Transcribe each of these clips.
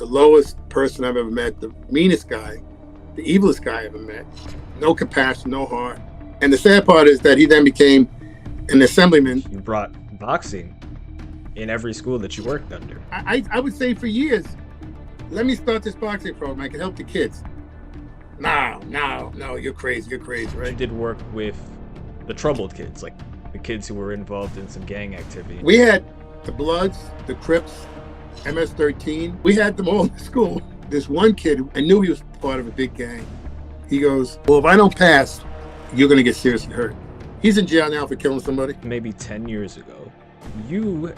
lowest person I've ever met, the meanest guy, the evilest guy I ever met. No compassion, no heart. And the sad part is that he then became an assemblyman. You brought boxing in every school that you worked under. I would say for years, let me start this boxing program. I can help the kids. No, you're crazy, right? You did work with the troubled kids, like the kids who were involved in some gang activity. We had the Bloods, the Crips, MS-13. We had them all in school. This one kid, I knew he was part of a big gang. He goes, well, if I don't pass, you're going to get seriously hurt. He's in jail now for killing somebody. Maybe 10 years ago, you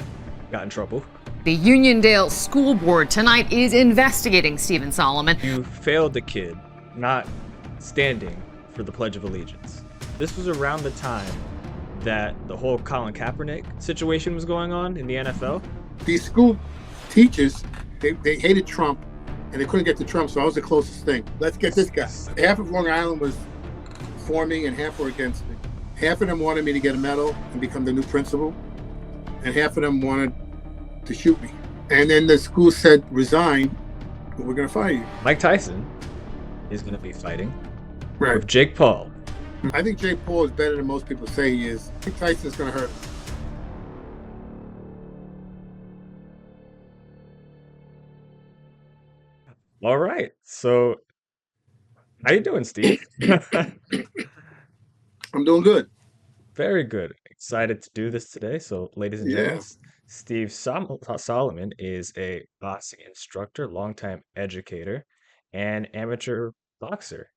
got in trouble. The Uniondale School Board tonight is investigating Stephen Solomon. You failed the kid not standing for the Pledge of Allegiance. This was around the time that the whole Colin Kaepernick situation was going on in the NFL. These school teachers, they hated Trump, and they couldn't get to Trump, so I was the closest thing. Let's get this guy. Half of Long Island was for me, and half were against me. Half of them wanted me to get a medal and become the new principal, and half of them wanted to shoot me. And then the school said, resign, or we're going to fire you. Mike Tyson is going to be fighting with Jake Paul. I think Jake Paul is better than most people say he is. I think Tyson's going to hurt him. All right. So, how you doing, Steve? I'm doing good. Very good. Excited to do this today. So, ladies and gentlemen, Steve Solomon is a boxing instructor, longtime educator, and amateur boxer.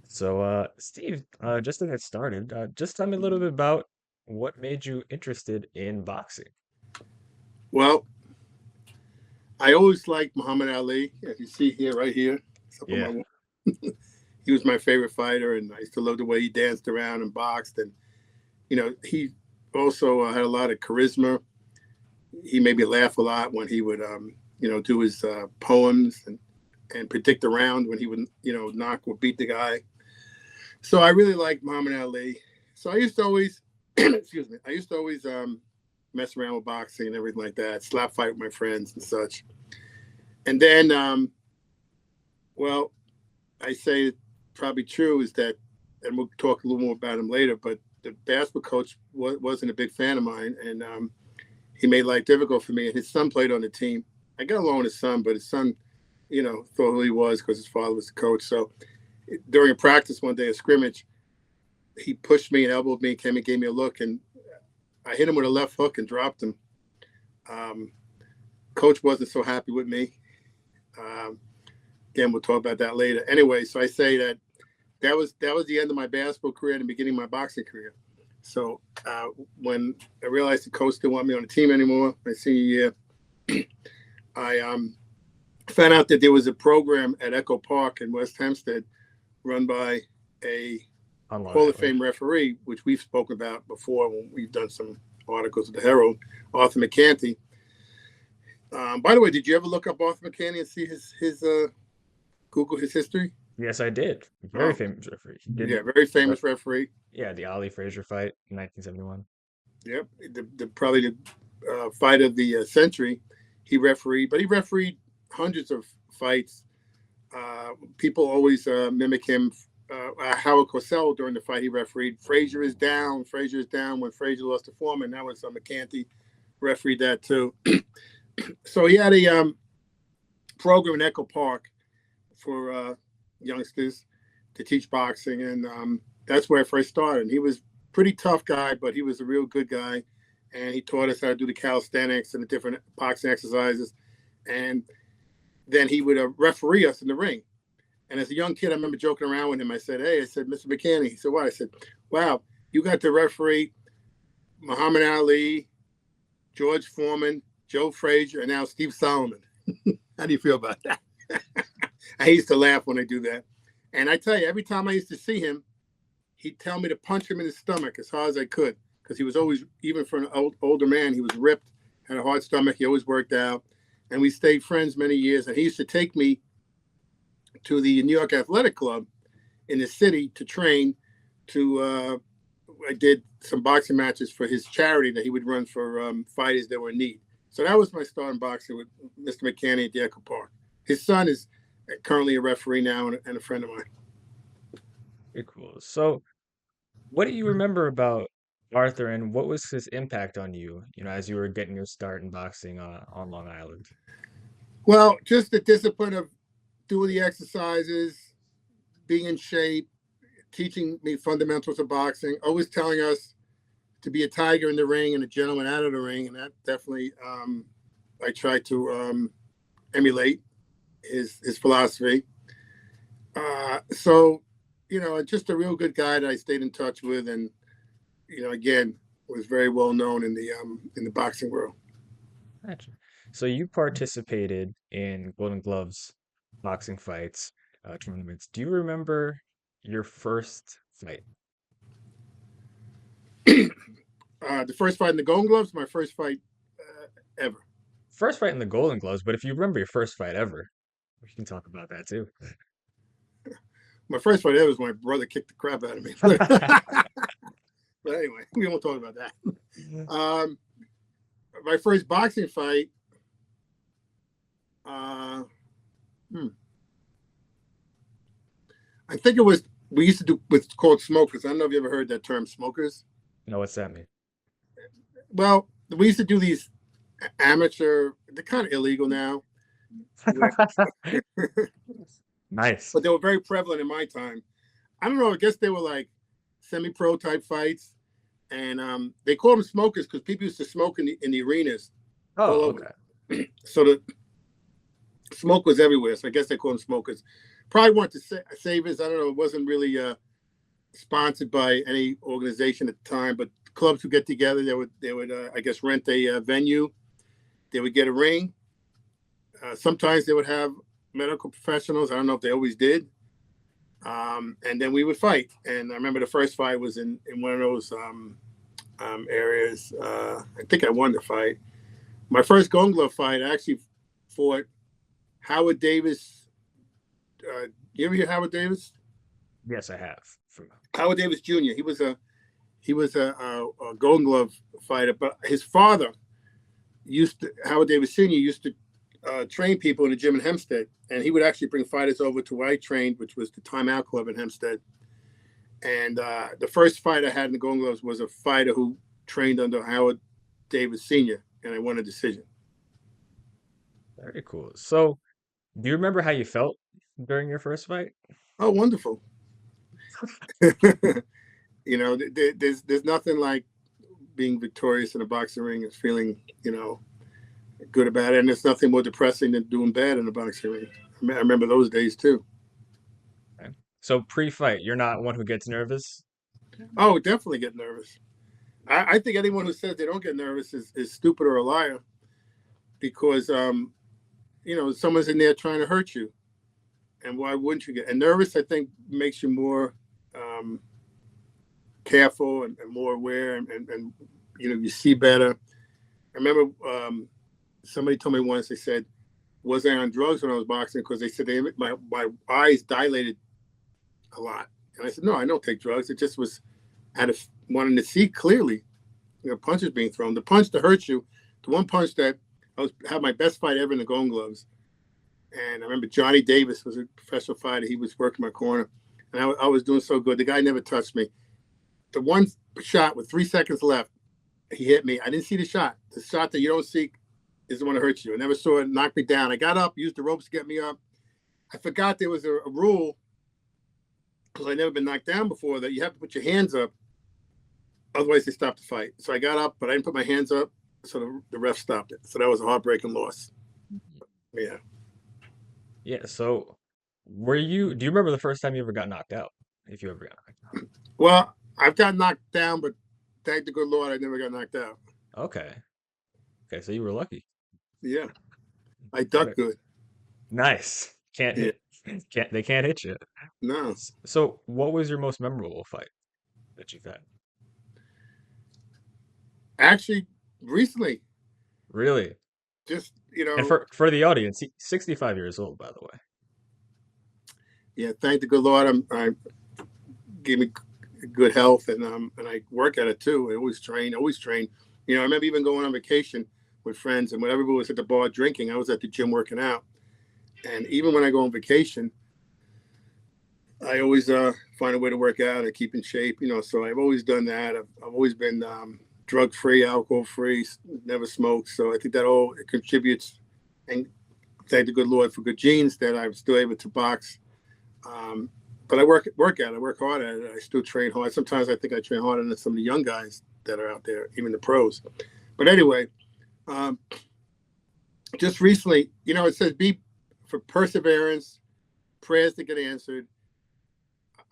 So, Steve, just to get started, just tell me a little bit about what made you interested in boxing. Well, I always liked Muhammad Ali, as you see here, right here. Yeah. He was my favorite fighter, and I used to love the way he danced around and boxed. And, you know, he also had a lot of charisma. He made me laugh a lot when he would, do his poems and predict a round when he would, knock or beat the guy. So I really liked Muhammad Ali. So I used to always, mess around with boxing and everything like that, slap fight with my friends and such. And then, I say it's probably true is that, and we'll talk a little more about him later, but the basketball coach wasn't a big fan of mine, and he made life difficult for me. And his son played on the team. I got along with his son, but his son, thought who he was because his father was the coach. So during a practice one day, a scrimmage, he pushed me and elbowed me, came and gave me a look, and I hit him with a left hook and dropped him. Coach wasn't so happy with me. Again, we'll talk about that later. Anyway, so I say that was the end of my basketball career and the beginning of my boxing career. So when I realized the coach didn't want me on the team anymore, my senior year, I found out that there was a program at Echo Park in West Hempstead run by a Hall of Fame referee, which we've spoken about before when we've done some articles at the Herald, Arthur Mercante. By the way, did you ever look up Arthur Mercante and see his Google his history? Yes, I did. Very famous referee. Very famous referee. Yeah, the Ali Frazier fight in 1971. Yep, probably the fight of the century. He refereed, but he refereed hundreds of fights. People always mimic him. Howard Cosell during the fight he refereed. Frazier is down when Frazier lost to Foreman. That was Mercante refereed that too. So he had a program in Echo Park for youngsters to teach boxing, and that's where I first started. And he was a pretty tough guy, but he was a real good guy, and he taught us how to do the calisthenics and the different boxing exercises, and then he would referee us in the ring. And as a young kid, I remember joking around with him. I said, Mr. Mercante. He said, what? I said, wow, you got to referee Muhammad Ali, George Foreman, Joe Frazier, and now Steve Solomon. How do you feel about that? I used to laugh when I do that. And I tell you, every time I used to see him, he'd tell me to punch him in his stomach as hard as I could, because he was always, even for an older man, he was ripped, had a hard stomach. He always worked out. And we stayed friends many years. And he used to take me to the New York Athletic Club in the city to train. I did some boxing matches for his charity that he would run for fighters that were in need. So that was my start in boxing with Mr. Mercante at the Echo Park. his son is currently a referee now and a friend of mine. Very cool. So, what do you remember about Arthur, and what was his impact on you, as you were getting your start in boxing on Long Island? Well, just the discipline of doing the exercises, being in shape, teaching me fundamentals of boxing, always telling us to be a tiger in the ring and a gentleman out of the ring. And that definitely, I try to emulate his philosophy. So, just a real good guy that I stayed in touch with, and again, was very well known in the boxing world. Gotcha. So you participated in Golden Gloves boxing fights, tournaments. Do you remember your first fight? The first fight in the Golden Gloves, my first fight ever. First fight in the Golden Gloves, but if you remember your first fight ever, we can talk about that too. My first fight ever was my brother kicked the crap out of me. But anyway, we won't talk about that. My first boxing fight, I think it was, we used to do what's called smokers. I don't know if you ever heard that term, smokers. No, what's that mean? Well, we used to do these amateur, they're kind of illegal now. Nice. But they were very prevalent in my time. I don't know, I guess they were like semi-pro type fights. And they call them smokers because people used to smoke in the arenas. Oh, okay. So the smoke was everywhere. So I guess they call them smokers. Probably weren't the Savers. I don't know. It wasn't really sponsored by any organization at the time. But clubs would get together. They would I guess, rent a venue. They would get a ring. Sometimes they would have medical professionals. I don't know if they always did. And then we would fight. And I remember the first fight was in one of those areas. I think I won the fight. My first Golden Glove fight, I actually fought Howard Davis. You ever hear Howard Davis? Yes, I have. Howard Davis Jr. He was a Golden Glove fighter, but his father Howard Davis Sr. used to train people in the gym in Hempstead, and he would actually bring fighters over to where I trained, which was the Time Out Club in Hempstead. And the first fight I had in the Golden Gloves was a fighter who trained under Howard Davis Sr., and I won a decision. Very cool. So, do you remember how you felt during your first fight? Oh, wonderful. There's nothing like being victorious in a boxing ring and feeling, good about it. And there's nothing more depressing than doing bad in a boxing ring. I remember those days too. Okay. So pre-fight, you're not one who gets nervous? Oh, definitely get nervous. I think anyone who says they don't get nervous is stupid or a liar, because someone's in there trying to hurt you, and why wouldn't you get? And nervous, I think, makes you more careful and more aware, and you see better. I remember somebody told me once, they said, was I on drugs when I was boxing? Because they said my eyes dilated a lot. And I said, no, I don't take drugs. It just was out of wanting to see clearly, punches being thrown. The punch that hurts you, the one punch that had my best fight ever in the Golden Gloves. And I remember Johnny Davis was a professional fighter. He was working my corner. And I was doing so good. The guy never touched me. The one shot with 3 seconds left, he hit me. I didn't see the shot. The shot that you don't see is the one that hurts you. I never saw it knock me down. I got up, used the ropes to get me up. I forgot there was a rule, because I'd never been knocked down before, that you have to put your hands up. Otherwise, they stop the fight. So I got up, but I didn't put my hands up. So the ref stopped it. So that was a heartbreaking loss. Yeah. Yeah. So do you remember the first time you ever got knocked out? If you ever got knocked out? Well, I've got knocked down, but thank the good Lord, I never got knocked out. Okay. Okay. So you were lucky. Yeah. I ducked good. Nice. They can't hit you. No. So what was your most memorable fight that you've had? Actually, recently. Really? Just, And for the audience, he's 65 years old, by the way. Yeah, thank the good Lord. I gave me good health, and I work at it too. I always train. I remember even going on vacation with friends, and when everyone was at the bar drinking, I was at the gym working out. And even when I go on vacation, I always find a way to work out and keep in shape, so I've always done that. I've always been drug-free, alcohol-free, never smoked. So I think that all contributes, and thank the good Lord for good genes that I'm still able to box. But I work at it. I work hard at it. I still train hard. Sometimes I think I train harder than some of the young guys that are out there, even the pros. But anyway, just recently, it says be for perseverance, prayers to get answered.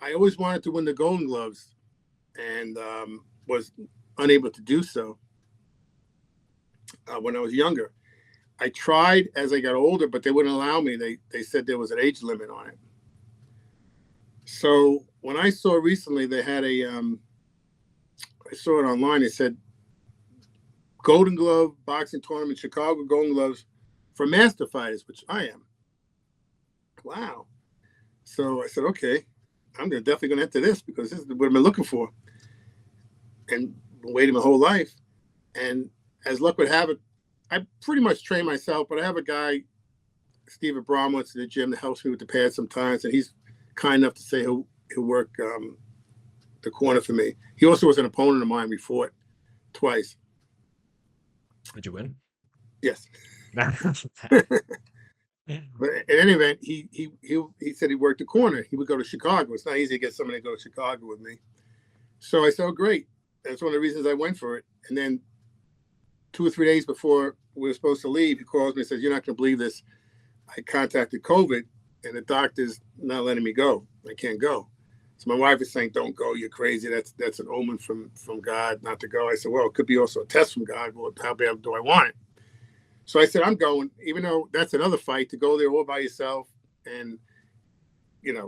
I always wanted to win the Golden Gloves and was unable to do so when I was younger. I tried as I got older, but they wouldn't allow me. They said there was an age limit on it. So when I saw recently, they had I saw it online. It said Golden Glove boxing tournament, Chicago Golden Gloves for master fighters, which I am. Wow. So I said, okay, I'm definitely going to enter this because this is what I've been looking for and been waiting my whole life. And as luck would have it, I pretty much train myself, but I have a guy, Steve Abramowitz, in the gym that helps me with the pads sometimes, and he's kind enough to say he'll work the corner for me. He also was an opponent of mine. We fought twice. Did you win? Yes. But in any event, he said he worked the corner. He would go to Chicago. It's not easy to get somebody to go to Chicago with me. So I said, oh, great. That's one of the reasons I went for it. And then 2 or 3 days before we were supposed to leave, he calls me and says, you're not going to believe this. I contacted COVID, and the doctor's not letting me go. I can't go. So my wife is saying, don't go. You're crazy. That's an omen from God not to go. I said, well, it could be also a test from God. Well, how bad do I want it? So I said, I'm going, even though that's another fight, to go there all by yourself and,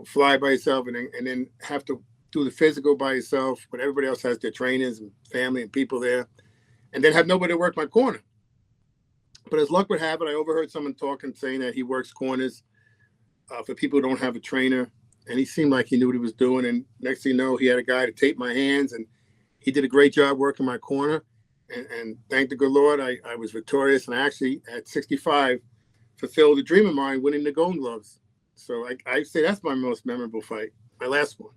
fly by yourself and then have to do the physical by yourself when everybody else has their trainers and family and people there, and then have nobody to work my corner. But as luck would have it, I overheard someone talking, saying that he works corners for people who don't have a trainer. And he seemed like he knew what he was doing. And next thing you know, he had a guy to tape my hands, and he did a great job working my corner. And thank the good Lord, I was victorious. And I actually, at 65, fulfilled a dream of mine, winning the Golden Gloves. So I say that's my most memorable fight, my last one.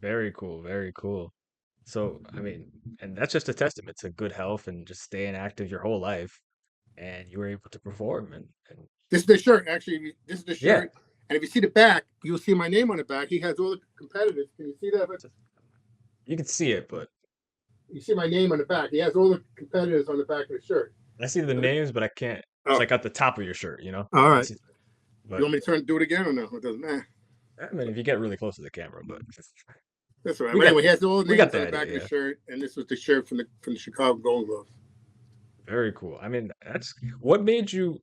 Very cool. Very cool. So, I mean, and that's just a testament to good health and just staying active your whole life. And you were able to perform. And This is the shirt, actually. This is the yeah, shirt. And if you see the back, you'll see my name on the back. He has all the competitors. Can you see that? you can see it, but You see my name on the back. He has all the competitors on the back of the shirt. I see the names, but I can't. Oh, It's like at the top of your shirt, all I right. see, You but want me to do it again or no? It doesn't matter. I mean, if you get really close to the camera, but That's all right. we But got anyway, he has all the we got names on the the back idea. of the shirt, and this was the shirt from the Chicago Golden Gloves. Very cool. I mean, that's what made you.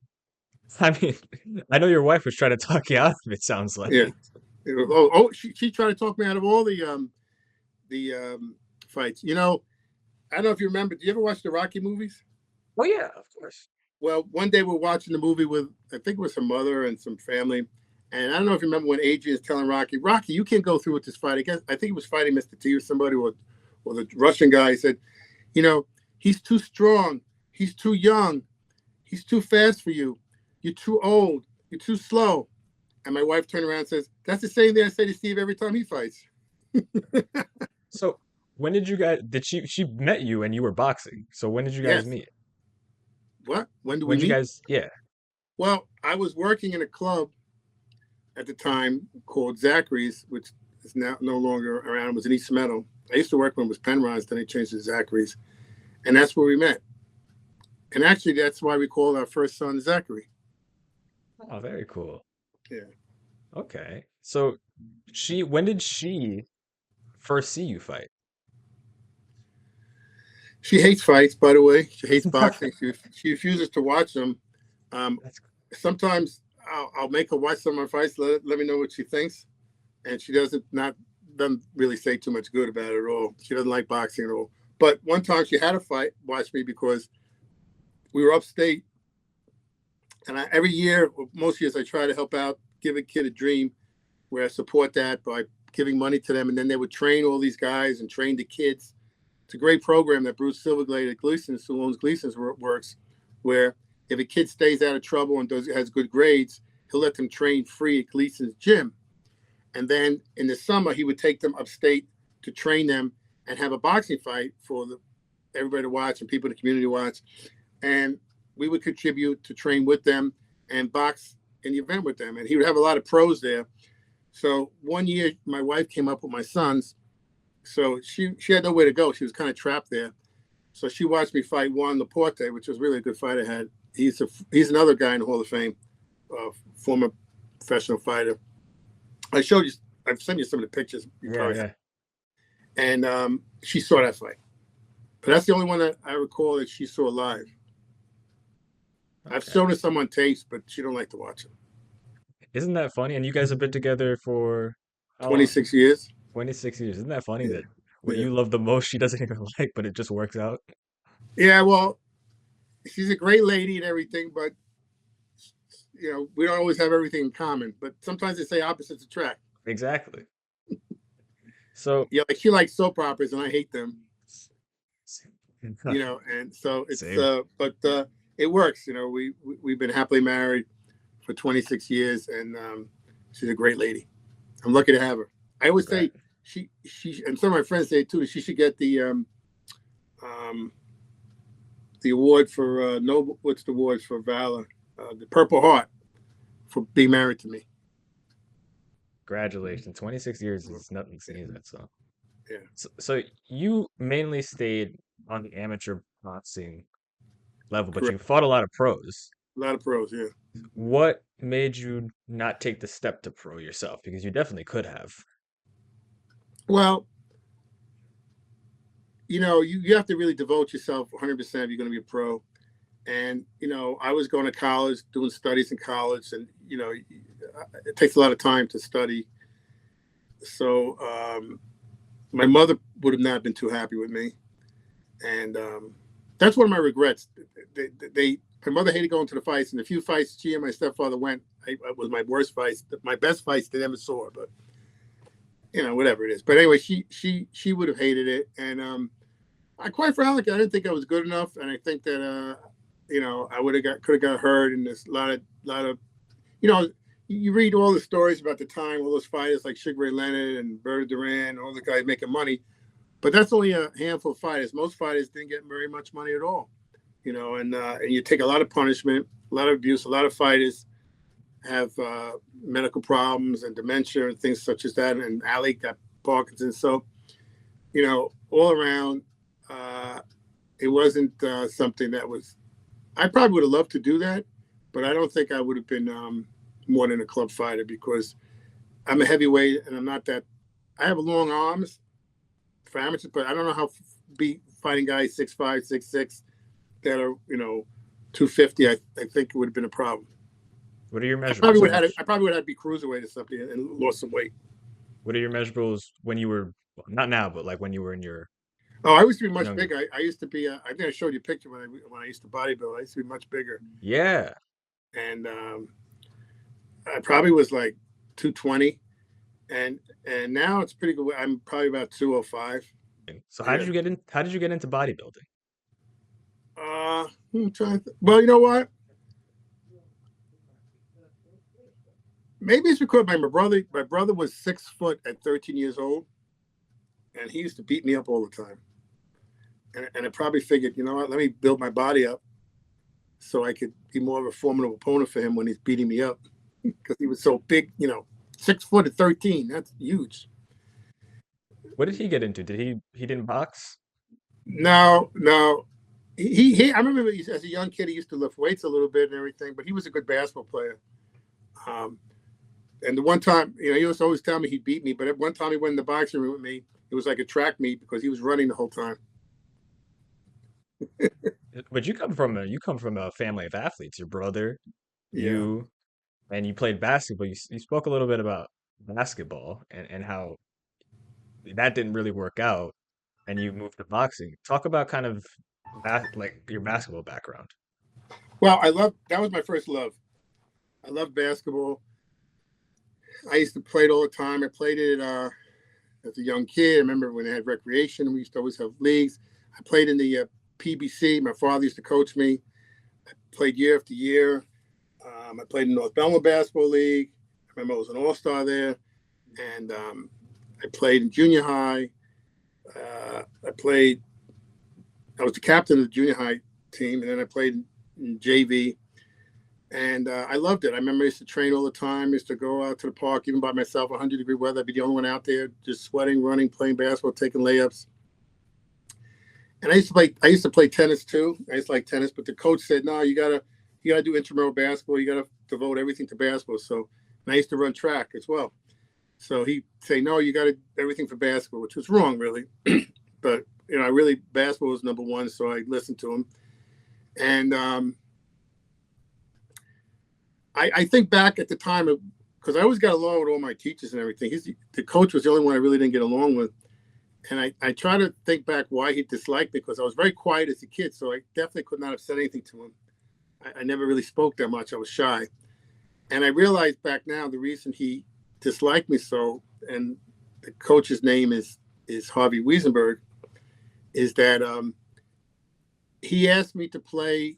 I mean, I know your wife was trying to talk you out of it. Sounds like. Yeah. She tried to talk me out of all the fights. I don't know if you remember. Do you ever watch the Rocky movies? Oh yeah, of course. Well, one day we're watching the movie with, I think it was her mother and some family. And I don't know if you remember when Adrian's telling Rocky, you can't go through with this fight. I think he was fighting Mr. T or somebody, or the Russian guy. He said, he's too strong. He's too young. He's too fast for you. You're too old. You're too slow. And my wife turned around and says, that's the same thing I say to Steve every time he fights. So when did you guys? Did she met you and you were boxing? So when did you guys Yes. meet? What? When do we When did you meet? guys? Yeah. Well, I was working in a club at the time called Zachary's, which is now no longer around. It was in East Meadow. I used to work when it was Penrise, then they changed to Zachary's. And that's where we met. And actually, that's why we called our first son Zachary. Oh, very cool. Yeah. Okay. So when did she first see you fight? She hates fights, by the way. She hates boxing. She refuses to watch them. Sometimes I'll make her watch some of my fights, let me know what she thinks. And she doesn't really say too much good about it at all. She doesn't like boxing at all. But one time she had a watch me because we were upstate. And every year, most years, I try to help out, give a kid a dream, where I support that by giving money to them. And then they would train all these guys and train the kids. It's a great program that Bruce Silverglade at Gleason's, who owns Gleason's, works, where if a kid stays out of trouble and has good grades, he'll let them train free at Gleason's gym. And then in the summer, he would take them upstate to train them and have a boxing fight for everybody to watch and people in the community to watch. And we would contribute to train with them and box in the event with them. And he would have a lot of pros there. So one year, my wife came up with my sons. So she had nowhere to go. She was kind of trapped there. So she watched me fight Juan Laporte, which was really a good fight I had. He's another guy in the Hall of Fame, former professional fighter. I've sent you some of the pictures. Yeah. And she saw that fight. But that's the only one that I recall that she saw live. Okay. I've shown her some on tapes, but she don't like to watch it. Isn't that funny? And you guys have been together for 26 years. 26 years. Isn't that funny that what you love the most, she doesn't even like, but it just works out? Yeah, well, she's a great lady and everything, but we don't always have everything in common. But sometimes they say opposites attract. Exactly. So like she likes soap operas and I hate them. And so it's but it works. We've been happily married for 26 years, and she's a great lady. I'm lucky to have her. I always say she and some of my friends say too, she should get the award for what's the award for valor, the Purple Heart, for being married to me. Congratulations. 26 years is nothing to sneeze at. So yeah. So you mainly stayed on the amateur boxing level, but you fought a lot of pros. A lot of pros, yeah. What made you not take the step to pro yourself? Because you definitely could have. Well, you have to really devote yourself 100% if you're going to be a pro. And, I was going to college, doing studies in college, and, it takes a lot of time to study. So my mother would have not been too happy with me. And that's one of my regrets. My mother hated going to the fights, and the few fights she and my stepfather went, it was my worst fights. My best fights they never saw, but whatever it is. But anyway, she would have hated it, and I quite frankly I didn't think I was good enough, and I think that I could have got hurt, and there's a lot of you read all the stories about the time, all those fighters like Sugar Ray Leonard and Berta Duran, all the guys making money, but that's only a handful of fighters. Most fighters didn't get very much money at all. And you take a lot of punishment, a lot of abuse. A lot of fighters have medical problems and dementia and things such as that. And Ali got Parkinson's. So, all around, it wasn't something that was. I probably would have loved to do that, but I don't think I would have been more than a club fighter because I'm a heavyweight and I'm not that. I have long arms for amateurs, but I don't know how fighting guys 6'5", 6'6". That are 250, I think it would have been a problem. What are your measurables? I probably would have to be cruiserweight or something and lost some weight. What are your measurables when you were not now, but like when you were in your? Oh, I used to be much bigger. I used to be. I think I showed you a picture when I used to bodybuild. I used to be much bigger. Yeah. And I probably was like 220, and now it's pretty good. I'm probably about 205. So how did you get into bodybuilding? I'm trying to well, you know what? Maybe it's because my brother was 6 foot at 13 years old, and he used to beat me up all the time. And I probably figured, you know what? Let me build my body up so I could be more of a formidable opponent for him when he's beating me up because he was so big. 6 foot at 13. That's huge. What did he get into? He didn't box? No. He I remember as a young kid he used to lift weights a little bit and everything, but he was a good basketball player. And the one time, he used to always tell me he beat me, but at one time he went in the boxing room with me. It was like a track meet because he was running the whole time. But you come from a family of athletes. Your brother, you, and you played basketball. You spoke a little bit about basketball and how that didn't really work out, and you moved to boxing. Talk about kind of like your basketball background. Well, that was my first love. I love basketball. I used to play it all the time. I played it as a young kid. I remember when they had recreation, we used to always have leagues. I played in the PBC. My father used to coach me. I played year after year. I played in North Belmont Basketball League. I remember I was an all-star there. And I played in junior high. I was the captain of the junior high team, and then I played in JV. And I loved it. I remember I used to train all the time. I used to go out to the park, even by myself, 100-degree weather. I'd be the only one out there, just sweating, running, playing basketball, taking layups. And I used to play tennis too. I used to like tennis, but the coach said, "No, you gotta do intramural basketball. You gotta devote everything to basketball." So, and I used to run track as well. So he'd say, "No, you got to everything for basketball," which was wrong, really. But basketball was number one, so I listened to him. And I think back at the time, because I always got along with all my teachers and everything. The coach was the only one I really didn't get along with. And I try to think back why he disliked me, because I was very quiet as a kid, so I definitely could not have said anything to him. I never really spoke that much. I was shy. And I realized back now the reason he disliked me so, and the coach's name is Harvey Weisenberg, is that he asked me to play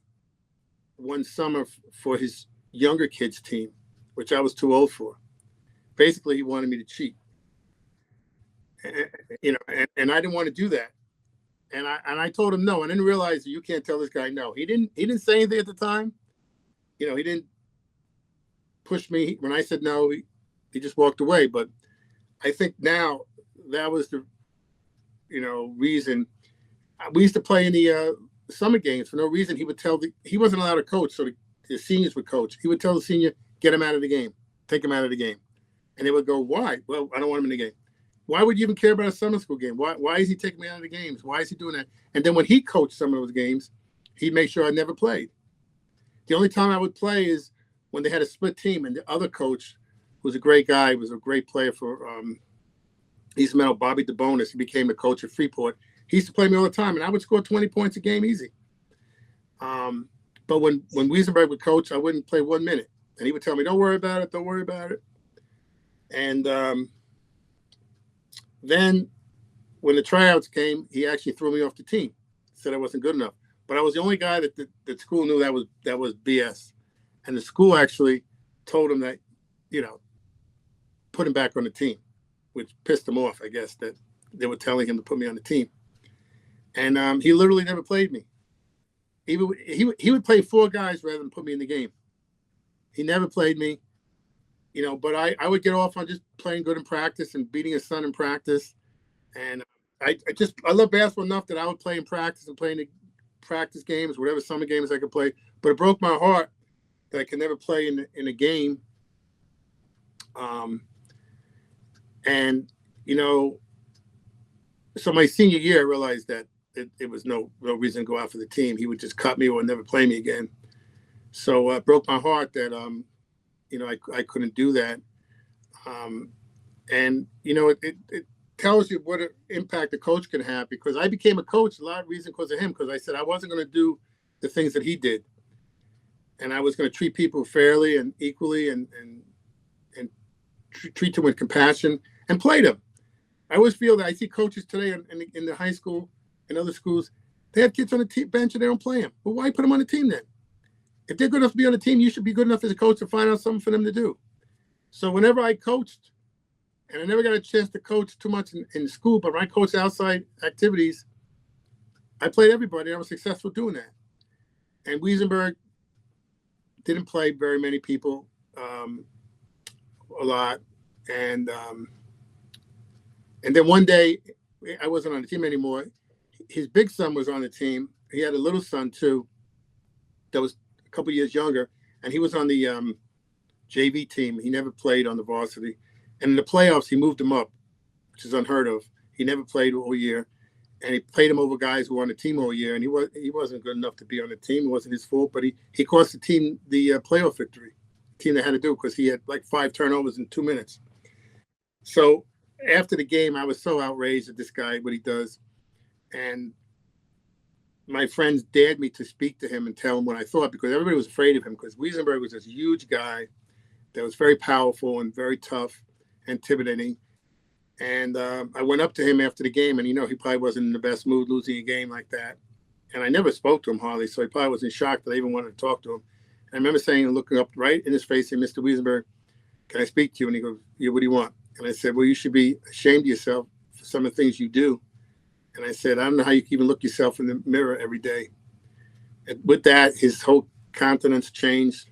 one summer for his younger kids team, which I was too old for. Basically, he wanted me to cheat, and I didn't want to do that. And I told him no. I didn't realize that you can't tell this guy no. He didn't say anything at the time. He didn't push me when I said no. He just walked away. But I think now that was the, reason. We used to play in the summer games for no reason. He wasn't allowed to coach, so the seniors would coach. He would tell the senior, get him out of the game, take him out of the game. And they would go, why? Well, I don't want him in the game. Why would you even care about a summer school game? Why is he taking me out of the games? Why is he doing that? And then when he coached some of those games, he'd make sure I never played. The only time I would play is when they had a split team, and the other coach was a great guy, was a great player for East Meadow, Bobby DeBonis. He became the coach at Freeport. He used to play me all the time, and I would score 20 points a game easy. But when Weisenberg would coach, I wouldn't play 1 minute. And he would tell me, don't worry about it, don't worry about it. And then when the tryouts came, he actually threw me off the team, said I wasn't good enough. But I was the only guy that school knew that was BS. And the school actually told him that, put him back on the team, which pissed him off, I guess, that they were telling him to put me on the team. And he literally never played me. He would play 4 guys rather than put me in the game. He never played me, but I would get off on just playing good in practice and beating his son in practice. And I love basketball enough that I would play in practice and play in the practice games, whatever summer games I could play. But it broke my heart that I could never play in a game. So my senior year, I realized that it was no reason to go out for the team. He would just cut me or never play me again. So it broke my heart that, I couldn't do that. It tells you what an impact a coach can have, because I became a coach a lot of reason because of him, because I said I wasn't going to do the things that he did. And I was going to treat people fairly and equally and treat them with compassion and play them. I always feel that I see coaches today in the high school and other schools, they have kids on the bench and they don't play them. Well, why put them on the team then? If they're good enough to be on the team, you should be good enough as a coach to find out something for them to do. So whenever I coached, and I never got a chance to coach too much in school, but when I coached outside activities, I played everybody, and I was successful doing that. And Weisenberg didn't play very many people a lot. And then one day, I wasn't on the team anymore. His big son was on the team. He had a little son, too, that was a couple years younger, and he was on the JV team. He never played on the varsity. And in the playoffs, he moved him up, which is unheard of. He never played all year, and he played him over guys who were on the team all year, and he wasn't good enough to be on the team. It wasn't his fault, but he cost the team the playoff victory, the team they had to do, because he had like 5 turnovers in 2 minutes. So after the game, I was so outraged at this guy, what he does. And my friends dared me to speak to him and tell him what I thought, because everybody was afraid of him, because Weisenberg was this huge guy that was very powerful and very tough, intimidating. And I went up to him after the game, and he probably wasn't in the best mood losing a game like that. And I never spoke to him hardly, so he probably was in shock that I even wanted to talk to him. I remember saying, looking up right in his face, saying, Mr. Weisenberg, can I speak to you? And he goes, yeah, what do you want? And I said, well, you should be ashamed of yourself for some of the things you do. And I said, I don't know how you can even look yourself in the mirror every day. And with that, his whole countenance changed,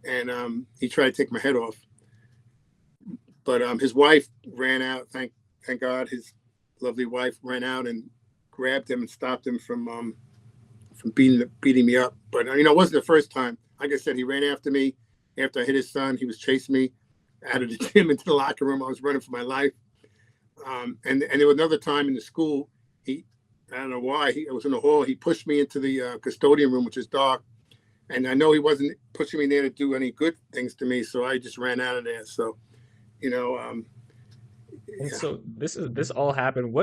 and he tried to take my head off. But his wife ran out. Thank God, his lovely wife ran out and grabbed him and stopped him from beating me up. But it wasn't the first time. Like I said, he ran after me after I hit his son. He was chasing me out of the gym into the locker room. I was running for my life. And there was another time in the school. I don't know why. It was in the hall. He pushed me into the custodian room, which is dark. And I know he wasn't pushing me there to do any good things to me, so I just ran out of there. So, And yeah. so this all happened.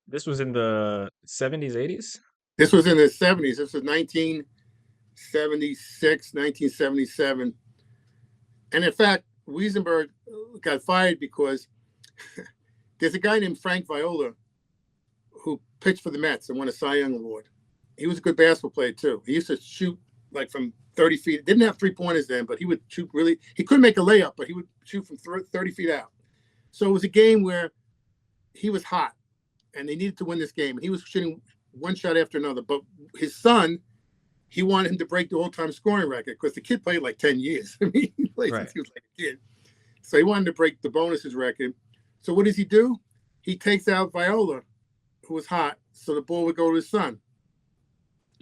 This was in the 70s, 80s? This was in the 70s. This was 1976, 1977. And in fact, Weisenberg got fired because there's a guy named Frank Viola who pitched for the Mets and won a Cy Young Award. He was a good basketball player too. He used to shoot like from 30 feet. Didn't have 3-pointers then, but he would shoot really. He couldn't make a layup, but he would shoot from 30 feet out. So it was a game where he was hot, and they needed to win this game. And he was shooting one shot after another. But his son, he wanted him to break the all-time scoring record because the kid played like 10 years. I mean, he played since he was like a kid. So he wanted to break the bonuses record. So what does he do? He takes out Viola, who was hot, so the ball would go to his son.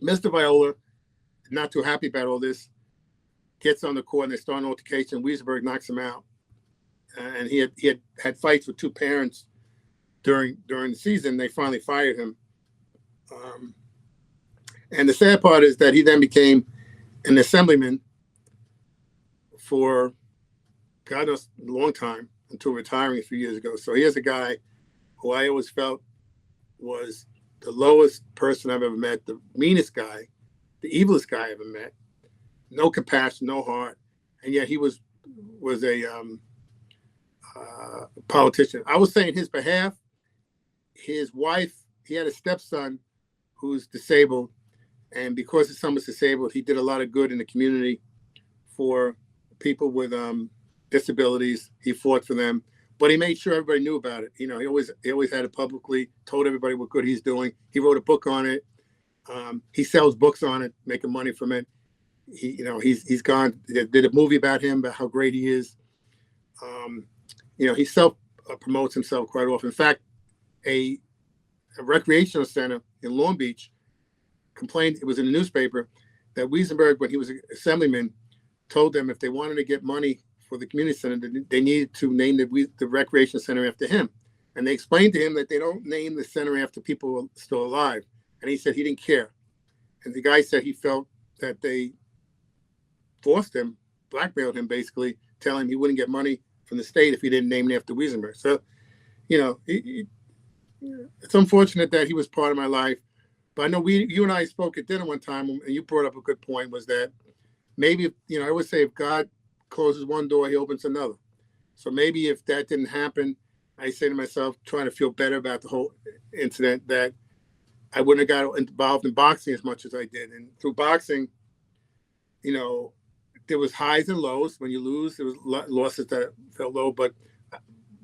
Mr. Viola, not too happy about all this, gets on the court and they start an altercation. Weisenberg knocks him out. And he had fights with two parents during the season. They finally fired him. And the sad part is that he then became an assemblyman for God knows a long time until retiring a few years ago. So here's a guy who I always felt was the lowest person I've ever met, the meanest guy, the evilest guy I ever met. No compassion, no heart, and yet he was a politician. I was saying his behalf. His wife, he had a stepson who's disabled, and because his son was disabled, he did a lot of good in the community for people with disabilities. He fought for them. But he made sure everybody knew about it. He always had it publicly, told everybody what good he's doing. He wrote a book on it. He sells books on it, making money from it. He's gone. They did a movie about him, about how great he is. He self promotes himself quite often. In fact, a recreational center in Long Beach complained, it was in the newspaper, that Weisenberg, when he was an assemblyman, told them if they wanted to get money for the community center, they needed to name the recreation center after him. And they explained to him that they don't name the center after people who are still alive. And he said he didn't care. And the guy said he felt that they forced him, blackmailed him basically, telling him he wouldn't get money from the state if he didn't name it after Weisenberg. So, it's unfortunate that he was part of my life. But I know you and I spoke at dinner one time, and you brought up a good point, was that maybe, I always say if God closes one door, he opens another. So maybe if that didn't happen, I say to myself, trying to feel better about the whole incident, that I wouldn't have got involved in boxing as much as I did. And through boxing, there was highs and lows. When you lose, there was losses that felt low. But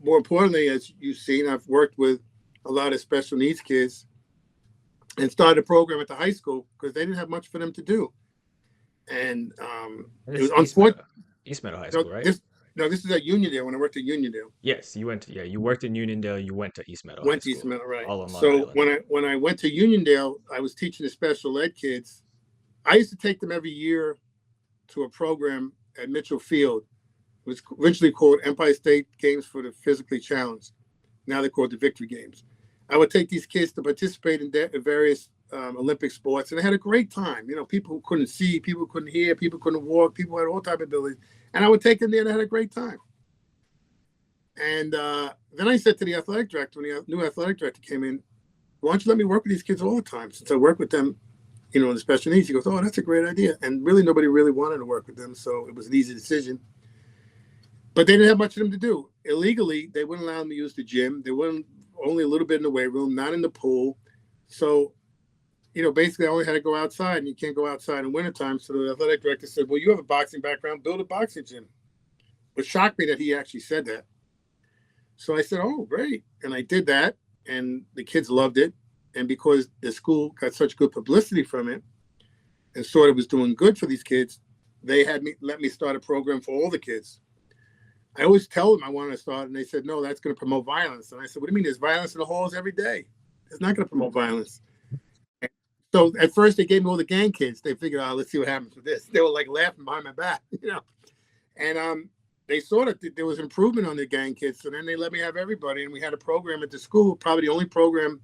more importantly, as you've seen, I've worked with a lot of special needs kids and started a program at the high school because they didn't have much for them to do. And it was unfortunate. East Meadow High School, right? This is at Uniondale when I worked at Uniondale. Yes, you worked in Uniondale, you went to East Meadow High Went to School. East Meadow, right. All on Long So Island. when I went to Uniondale, I was teaching the special ed kids. I used to take them every year to a program at Mitchell Field. It was originally called Empire State Games for the Physically Challenged. Now they're called the Victory Games. I would take these kids to participate in various Olympic sports, and they had a great time. People who couldn't see, people who couldn't hear, people who couldn't walk, people who had all type of abilities. And I would take them there and they had a great time. And then I said to the athletic director, when the new athletic director came in, why don't you let me work with these kids all the time? Since I work with them, in the special needs. He goes, oh, that's a great idea. And really nobody really wanted to work with them. So it was an easy decision. But they didn't have much of them to do. Illegally, they wouldn't allow them to use the gym. They wouldn't, only a little bit in the weight room, not in the pool. So basically I only had to go outside, and you can't go outside in wintertime. So the athletic director said, well, you have a boxing background, build a boxing gym. It shocked me that he actually said that. So I said, oh, great. And I did that, and the kids loved it. And because the school got such good publicity from it and saw it was doing good for these kids, they let me start a program for all the kids. I always tell them I want to start, and they said, no, that's going to promote violence. And I said, what do you mean? There's violence in the halls every day. It's not going to promote violence. So at first they gave me all the gang kids. They figured, oh, let's see what happens with this. They were like laughing behind my back, And they saw that there was improvement on the gang kids. So then they let me have everybody. And we had a program at the school, probably the only program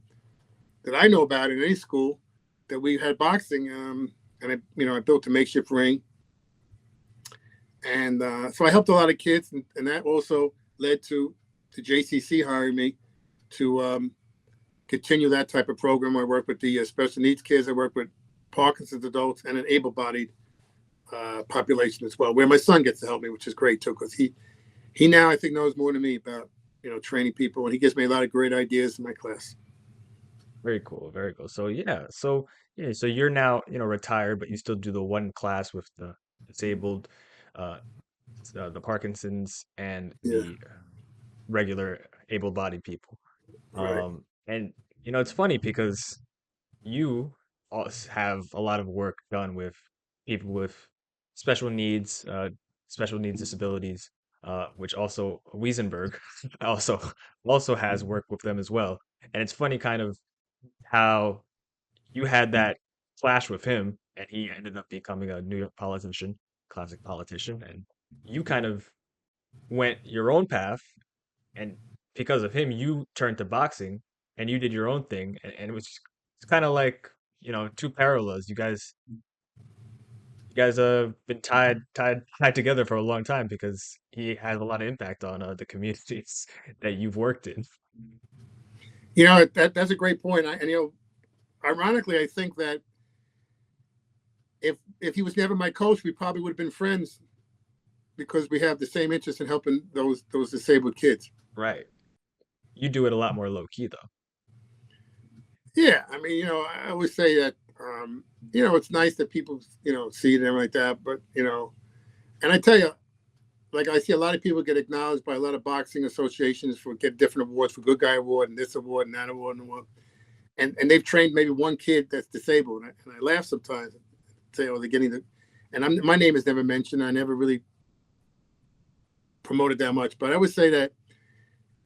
that I know about in any school that we had boxing. And I built a makeshift ring. And so I helped a lot of kids. And that also led to JCC hiring me to continue that type of program. I work with the special needs kids. I work with Parkinson's adults and an able-bodied population as well, where my son gets to help me, which is great too, because he now I think knows more than me about training people, and he gives me a lot of great ideas in my class. Very cool, very cool. So so you're now retired, but you still do the one class with the disabled, uh, the Parkinson's, and Yeah, the regular able-bodied people. right. And it's funny because you also have a lot of work done with people with special needs, special needs disabilities, which also Weisenberg also also has work with them as well. And it's funny kind of how you had that clash with him, and he ended up becoming a New York politician, classic politician, and you kind of went your own path, and because of him, you turned to boxing and you did your own thing, and it was it's kind of like two parallels. You guys have been tied together for a long time because he has a lot of impact on the communities that you've worked in. That's a great point. Ironically, I think that if he was never my coach, we probably would have been friends because we have the same interest in helping those disabled kids. Right. You do it a lot more low key though. Yeah, I mean, I always say that, it's nice that people, see them like that, but and I tell you, like I see a lot of people get acknowledged by a lot of boxing associations for get different awards, for good guy award and this award and that award and award. And they've trained maybe one kid that's disabled, and I laugh sometimes, say, oh, they're getting and my name is never mentioned. I never really promoted that much, but I would say that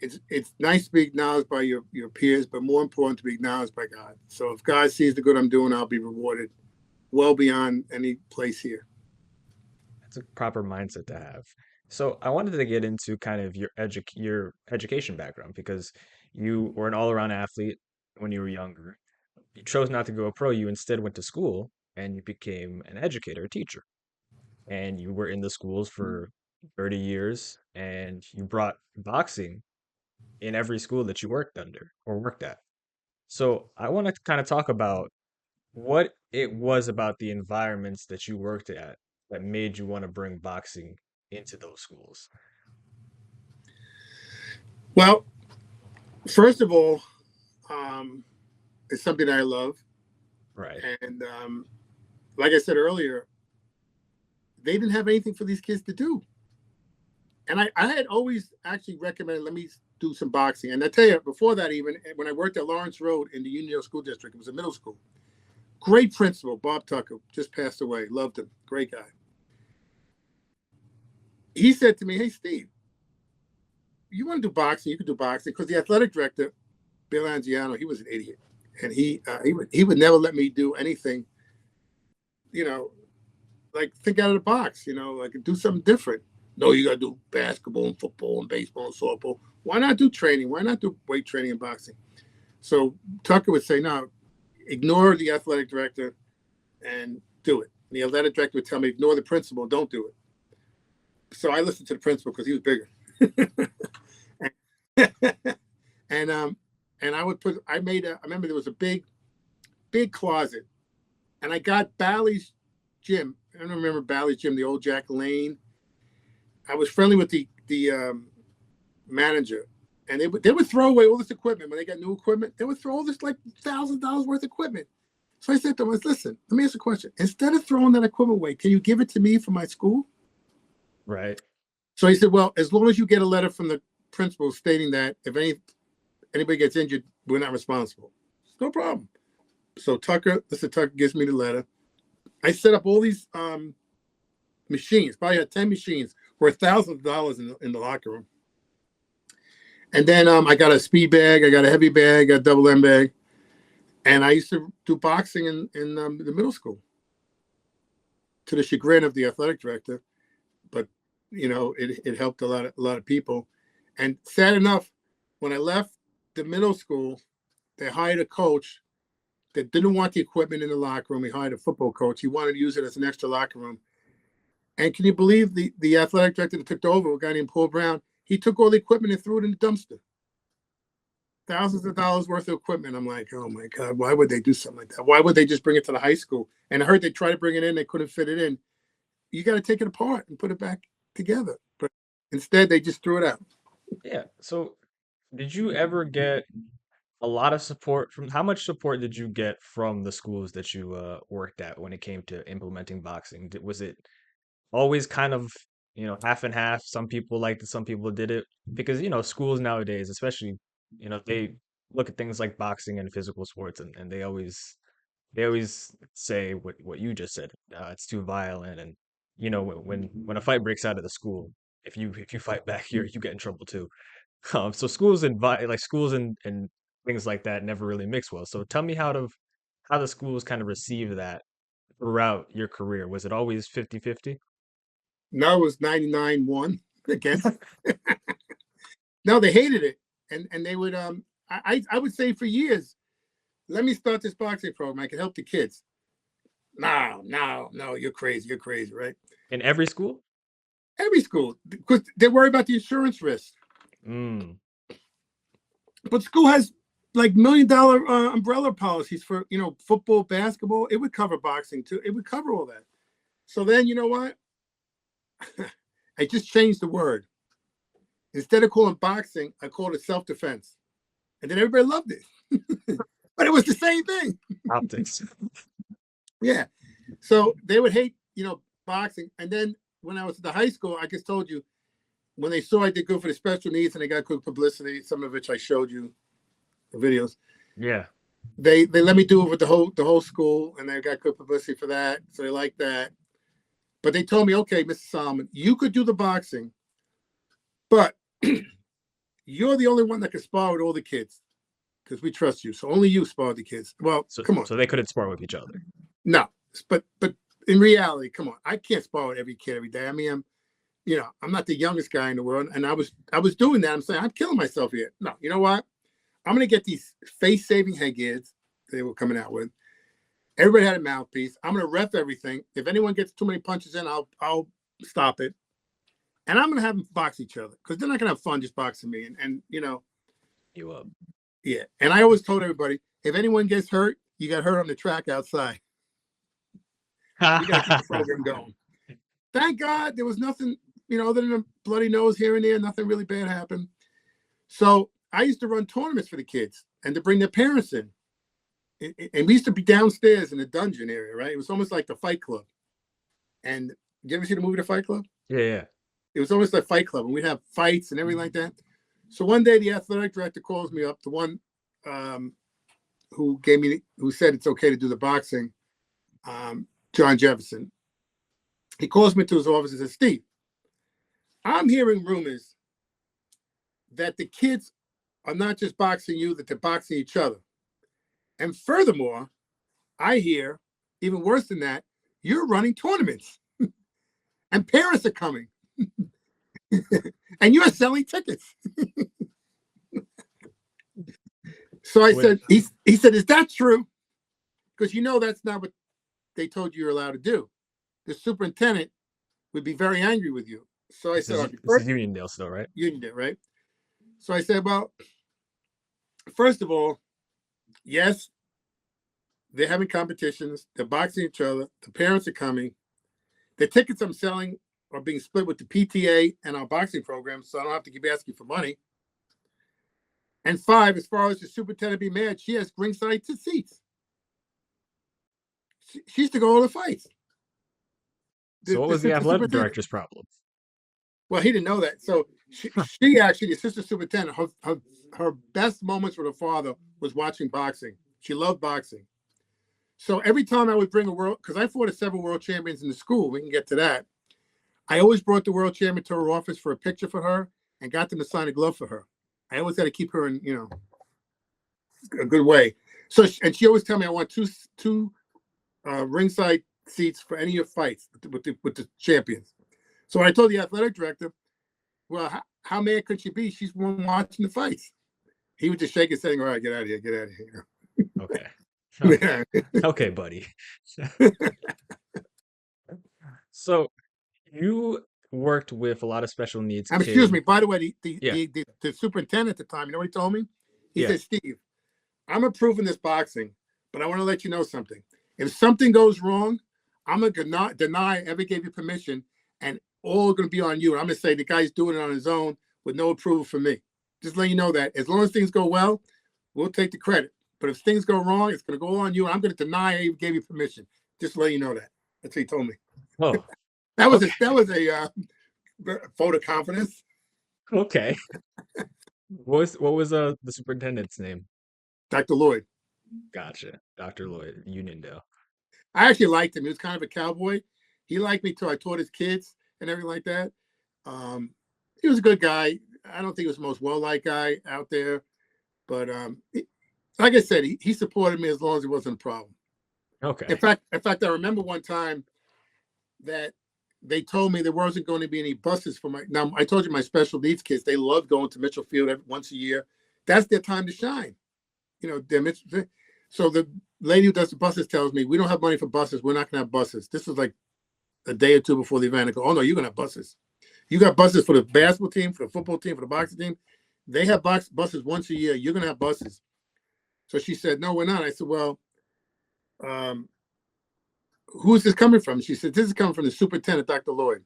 it's nice to be acknowledged by your peers, but more important to be acknowledged by God. So if God sees the good I'm doing, I'll be rewarded well beyond any place here. That's a proper mindset to have. So I wanted to get into kind of your education background because you were an all-around athlete when you were younger. You chose not to go pro. You instead went to school and you became an educator, a teacher. And you were in the schools for 30 years and you brought boxing in every school that you worked under or worked at. So I want to kind of talk about what it was about the environments that you worked at that made you want to bring boxing into those schools. Well, first of all, it's something that I love. Right. And like I said earlier, they didn't have anything for these kids to do. And I had always actually recommended, let me do some boxing. And I tell you, before that, even when I worked at Lawrence Road in the Union School District, it was a middle school. Great principal, Bob Tucker, just passed away. Loved him. Great guy. He said to me, hey, Steve, you want to do boxing? You could do boxing. Because the athletic director, Bill Angiano, he was an idiot. And he would never let me do anything, like think out of the box, like do something different. No, you got to do basketball and football and baseball and softball. Why not do training? Why not do weight training and boxing? So Tucker would say, no, ignore the athletic director and do it. And the athletic director would tell me, ignore the principal, don't do it. So I listened to the principal because he was bigger. and I would I remember there was a big closet, and I got Bally's gym. I don't remember Bally's gym, the old Jack Lane. I was friendly with the manager, and they would throw away all this equipment when they got new equipment. They would throw all this like $1,000 worth of equipment. So I said to him, listen, let me ask you a question. Instead of throwing that equipment away, can you give it to me for my school? Right. So he said, well, as long as you get a letter from the principal stating that if anybody gets injured, we're not responsible. No problem. So Tucker gives me the letter. I set up all these machines, probably had 10 machines worth thousands of dollars in the locker room. And then I got a speed bag, I got a heavy bag, I got a double M bag. And I used to do boxing in the middle school, to the chagrin of the athletic director. But, it helped a lot of people. And sad enough, when I left the middle school, they hired a coach that didn't want the equipment in the locker room. He hired a football coach. He wanted to use it as an extra locker room. And can you believe the athletic director that took over, a guy named Paul Brown, he took all the equipment and threw it in the dumpster. Thousands of dollars worth of equipment. I'm like, oh my God, why would they do something like that? Why would they just bring it to the high school? And I heard they tried to bring it in, they couldn't fit it in. You got to take it apart and put it back together. But instead, they just threw it out. Yeah. So did you ever get a lot of support how much support did you get from the schools that you worked at when it came to implementing boxing? Was it always kind of, half and half? Some people liked it, some people did it, because, schools nowadays, especially, they look at things like boxing and physical sports, and they always say what you just said. It's too violent, and when a fight breaks out of the school, if you fight back, you get in trouble too. So schools and things like that never really mix well. So tell me how the schools kind of receive that throughout your career. Was it always 50-50? Now it was 99-1 against. No, they hated it. And they would, I would say for years, let me start this boxing program. I can help the kids. No, you're crazy, right? In every school? Every school, because they worry about the insurance risk. Mm. But school has like $1 million umbrella policies for, football, basketball. It would cover boxing too. It would cover all that. So then, you know what? I just changed the word. Instead of calling boxing, I called it self-defense. And then everybody loved it. But it was the same thing. Optics. Yeah. So they would hate, boxing. And then when I was at the high school, I just told you, when they saw I did good for the special needs and they got good publicity, some of which I showed you the videos. Yeah. They let me do it with the whole school, and they got good publicity for that. So they liked that. But they told me, okay, Mr. Solomon, you could do the boxing, but you're the only one that can spar with all the kids because we trust you. So only you spar with the kids. Well, come on. So they couldn't spar with each other. No, but in reality, come on, I can't spar with every kid every day. I mean, I'm not the youngest guy in the world, and I was doing that. I'm saying I'm killing myself here. No, you know what? I'm gonna get these face-saving headgears they were coming out with. Everybody had a mouthpiece. I'm gonna ref everything. If anyone gets too many punches in, I'll stop it. And I'm gonna have them box each other because they're not gonna have fun just boxing me. And You up. Yeah. And I always told everybody, if anyone gets hurt, you got hurt on the track outside. You got to keep the program going. Thank God there was nothing, other than a bloody nose here and there. Nothing really bad happened. So I used to run tournaments for the kids and to bring their parents in. And we used to be downstairs in the dungeon area, right? It was almost like the Fight Club. And did you ever see the movie The Fight Club? Yeah. It was almost like Fight Club, and we'd have fights and everything like that. So one day the athletic director calls me up, the one who said it's okay to do the boxing, John Jefferson. He calls me to his office and says, Steve, I'm hearing rumors that the kids are not just boxing you, that they're boxing each other. And furthermore, I hear, even worse than that, you're running tournaments and parents are coming and you're selling tickets. So I said, he said, is that true? Because that's not what they told you you're allowed to do. The superintendent would be very angry with you. So I said, this is Uniondale still, right? Uniondale, right? So I said, well, first of all, yes, they're having competitions. They're boxing each other. The parents are coming. The tickets I'm selling are being split with the PTA and our boxing program, so I don't have to keep asking for money. And 5, as far as the superintendent be mad, she has ringside seats. she used to go to all the fights. So what The was the assistant athletic superintendent. director's problem? Well, he didn't know that. So she actually, the assistant superintendent, her best moments with her father was watching boxing. She loved boxing. So every time I would bring a world, because I fought several world champions in the school, we can get to that. I always brought the world champion to her office for a picture for her and got them to sign a glove for her. I always had to keep her in, a good way. So, and she always tell me, I want two ringside seats for any of your fights with the champions. So I told the athletic director, well, how mad could she be? She's one watching the fights. He would just shake his head and go, all right, get out of here, get out of here. Okay. Okay. Okay, buddy. So you worked with a lot of special needs kids. Excuse me. By the way, Yeah. the superintendent at the time, you know what he told me? He Yeah. said, Steve, I'm approving this boxing, but I want to let you know something. If something goes wrong, I'm going to deny I ever gave you permission, and all going to be on you. And I'm going to say the guy's doing it on his own with no approval from me. Just let you know that as long as things go well, we'll take the credit. But if things go wrong, it's going to go on you. And I'm going to deny I even gave you permission. Just let you know that. That's what he told me. Oh, That was okay. that was a vote of confidence. Okay. What was the superintendent's name? Dr. Lloyd. Gotcha. Dr. Lloyd, Uniondale. I actually liked him. He was kind of a cowboy. He liked me too. I taught his kids and everything like that. He was a good guy. I don't think he was the most well-liked guy out there, but like I said, he supported me as long as it wasn't a problem. Okay. In fact, I remember one time that they told me there wasn't going to be any buses for my. Now I told you my special needs kids. They love going to Mitchell Field once a year. That's their time to shine. So the lady who does the buses tells me we don't have money for buses. We're not going to have buses. This was like a day or two before the event. I go, oh no, you're going to have buses. You got buses for the basketball team, for the football team, for the boxing team. They have buses once a year. You're going to have buses. So she said, no, we're not. I said, well, who's this coming from? She said, this is coming from the superintendent, Dr. Lloyd.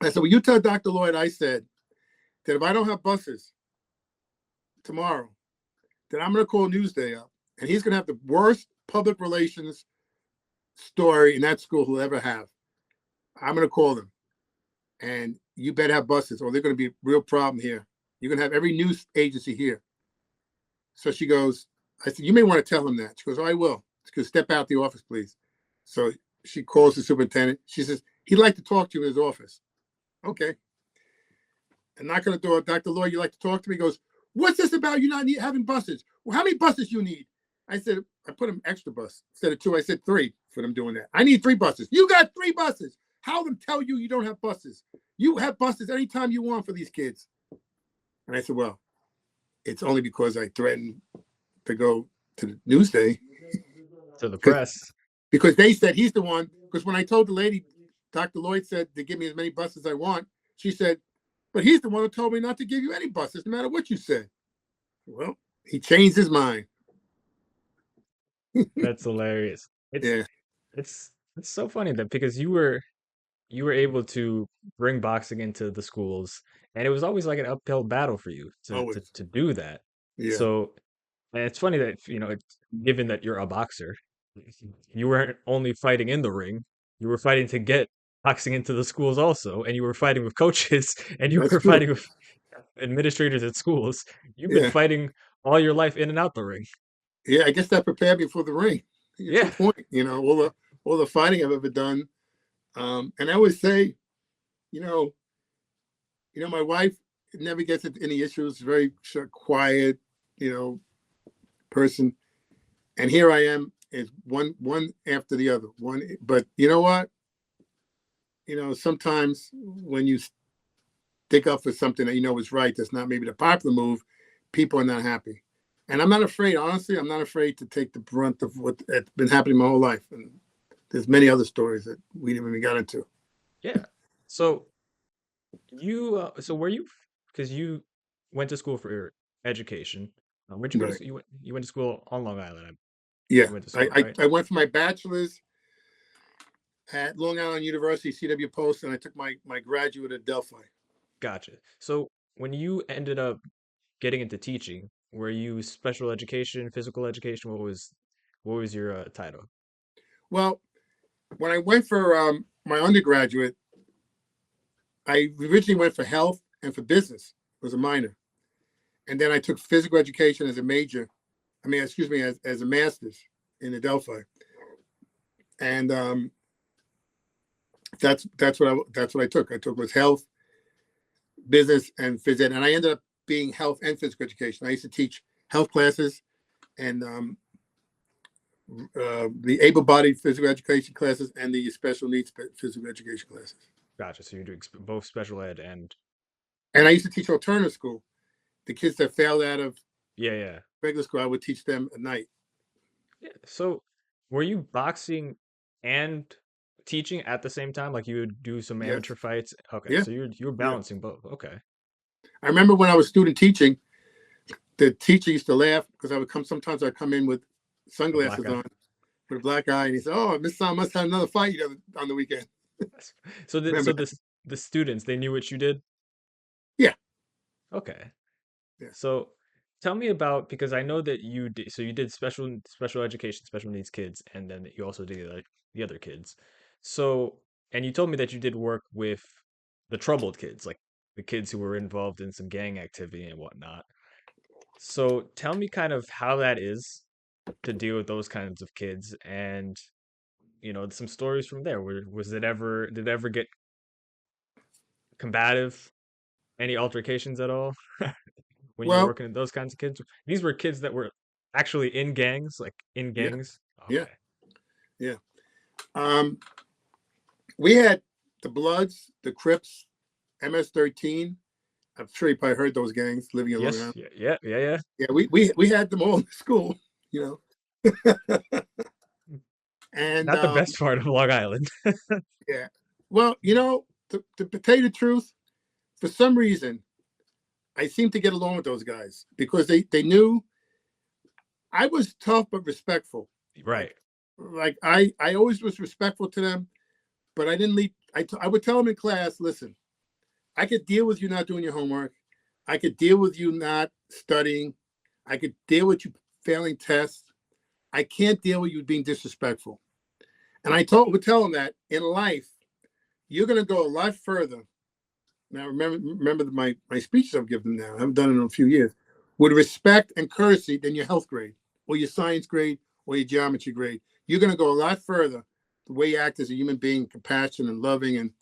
I said, well, you tell Dr. Lloyd, I said, that if I don't have buses tomorrow, then I'm going to call Newsday up, and he's going to have the worst public relations story in that school he'll ever have. I'm going to call them, and you better have buses, or they're going to be a real problem here. You're going to have every news agency here. So she goes, I said, you may want to tell him that. She goes, oh, I will. She goes, step out the office, please. So she calls the superintendent. She says, he'd like to talk to you in his office. Okay. And knock on the door, Dr. Lloyd, you like to talk to me? He goes, what's this about you not having buses? Well, how many buses you need? I said, I put him extra bus. Instead of 2, I said 3 for them doing that. I need 3 buses. You got 3 buses. How them tell you don't have buses? You have buses anytime you want for these kids. And I said, well, it's only because I threatened to go to the Newsday. To the press. Because they said he's the one. Because when I told the lady, Dr. Lloyd said to give me as many buses as I want, she said, but he's the one who told me not to give you any buses, no matter what you said. Well, he changed his mind. That's hilarious. Yeah. It's so funny that because you were able to bring boxing into the schools, and it was always like an uphill battle for you to do that. Yeah. So, and it's funny that given that you're a boxer, you weren't only fighting in the ring, you were fighting to get boxing into the schools also, and you were fighting with coaches, and you were fighting with administrators at schools. You've been fighting all your life in and out the ring. Yeah, I guess that prepared me for the ring. It's a point, all the fighting I've ever done. And I always say, my wife never gets into any issues, very quiet, person. And here I am, is one after the other. But you know what? Sometimes when you stick up for something that you know is right, that's not maybe the popular move, people are not happy. And I'm not afraid, honestly, I'm not afraid to take the brunt of what's been happening my whole life. And there's many other stories that we didn't even get into. Yeah. So were you, because you went to school for education. Where'd you go to, you went to school on Long Island? Yeah. I went for my bachelor's at Long Island University, CW Post, and I took my graduate at Delphi. Gotcha. So when you ended up getting into teaching, were you special education, physical education? What was your title? Well, when I went for my undergraduate, I originally went for health and for business. It was a minor. And then I took physical education as a major. I mean, excuse me, as a master's in Adelphi. And that's what I took. I took was health, business, and phys ed. And I ended up being health and physical education. I used to teach health classes and the able-bodied physical education classes and the special needs physical education classes. Gotcha. So you're doing both special ed and I used to teach alternative school. The kids that failed out of yeah. regular school, I would teach them at night. Yeah. So were you boxing and teaching at the same time? Like you would do some Yes. amateur fights? Okay. Yeah. So you were balancing both. Okay. I remember when I was student teaching, the teacher used to laugh because sometimes I'd come in with sunglasses on with a black eye, and he said, "Oh, Miss Sam must have another fight on the weekend." So the students, they knew what you did? Yeah. Okay. Yeah. So tell me about, because I know that you did special education, special needs kids, and then you also did like the other kids. So, and you told me that you did work with the troubled kids, like the kids who were involved in some gang activity and whatnot. So tell me kind of how that is to deal with those kinds of kids, and some stories from there. Did it ever get combative? Any altercations at all? When you were Well, working with those kinds of kids? These were kids that were actually in gangs, like in yeah, gangs? yeah, Okay. yeah. We had the Bloods, the Crips, MS-13. I'm sure you probably heard those gangs living in Long Yes. Island. Yeah. Yeah, we had them all in school, you know. And Not the best part of Long Island. yeah, well, to tell you the truth, for some reason, I seemed to get along with those guys because they knew I was tough but respectful. Right. Like I always was respectful to them, but I didn't leave. I would tell them in class, listen, I could deal with you not doing your homework. I could deal with you not studying. I could deal with you failing tests. I can't deal with you being disrespectful. And would tell them that in life, you're going to go a lot further. Now, remember my speeches I've given them now. I haven't done it in a few years. With respect and courtesy than your health grade or your science grade or your geometry grade. You're going to go a lot further the way you act as a human being, compassionate and loving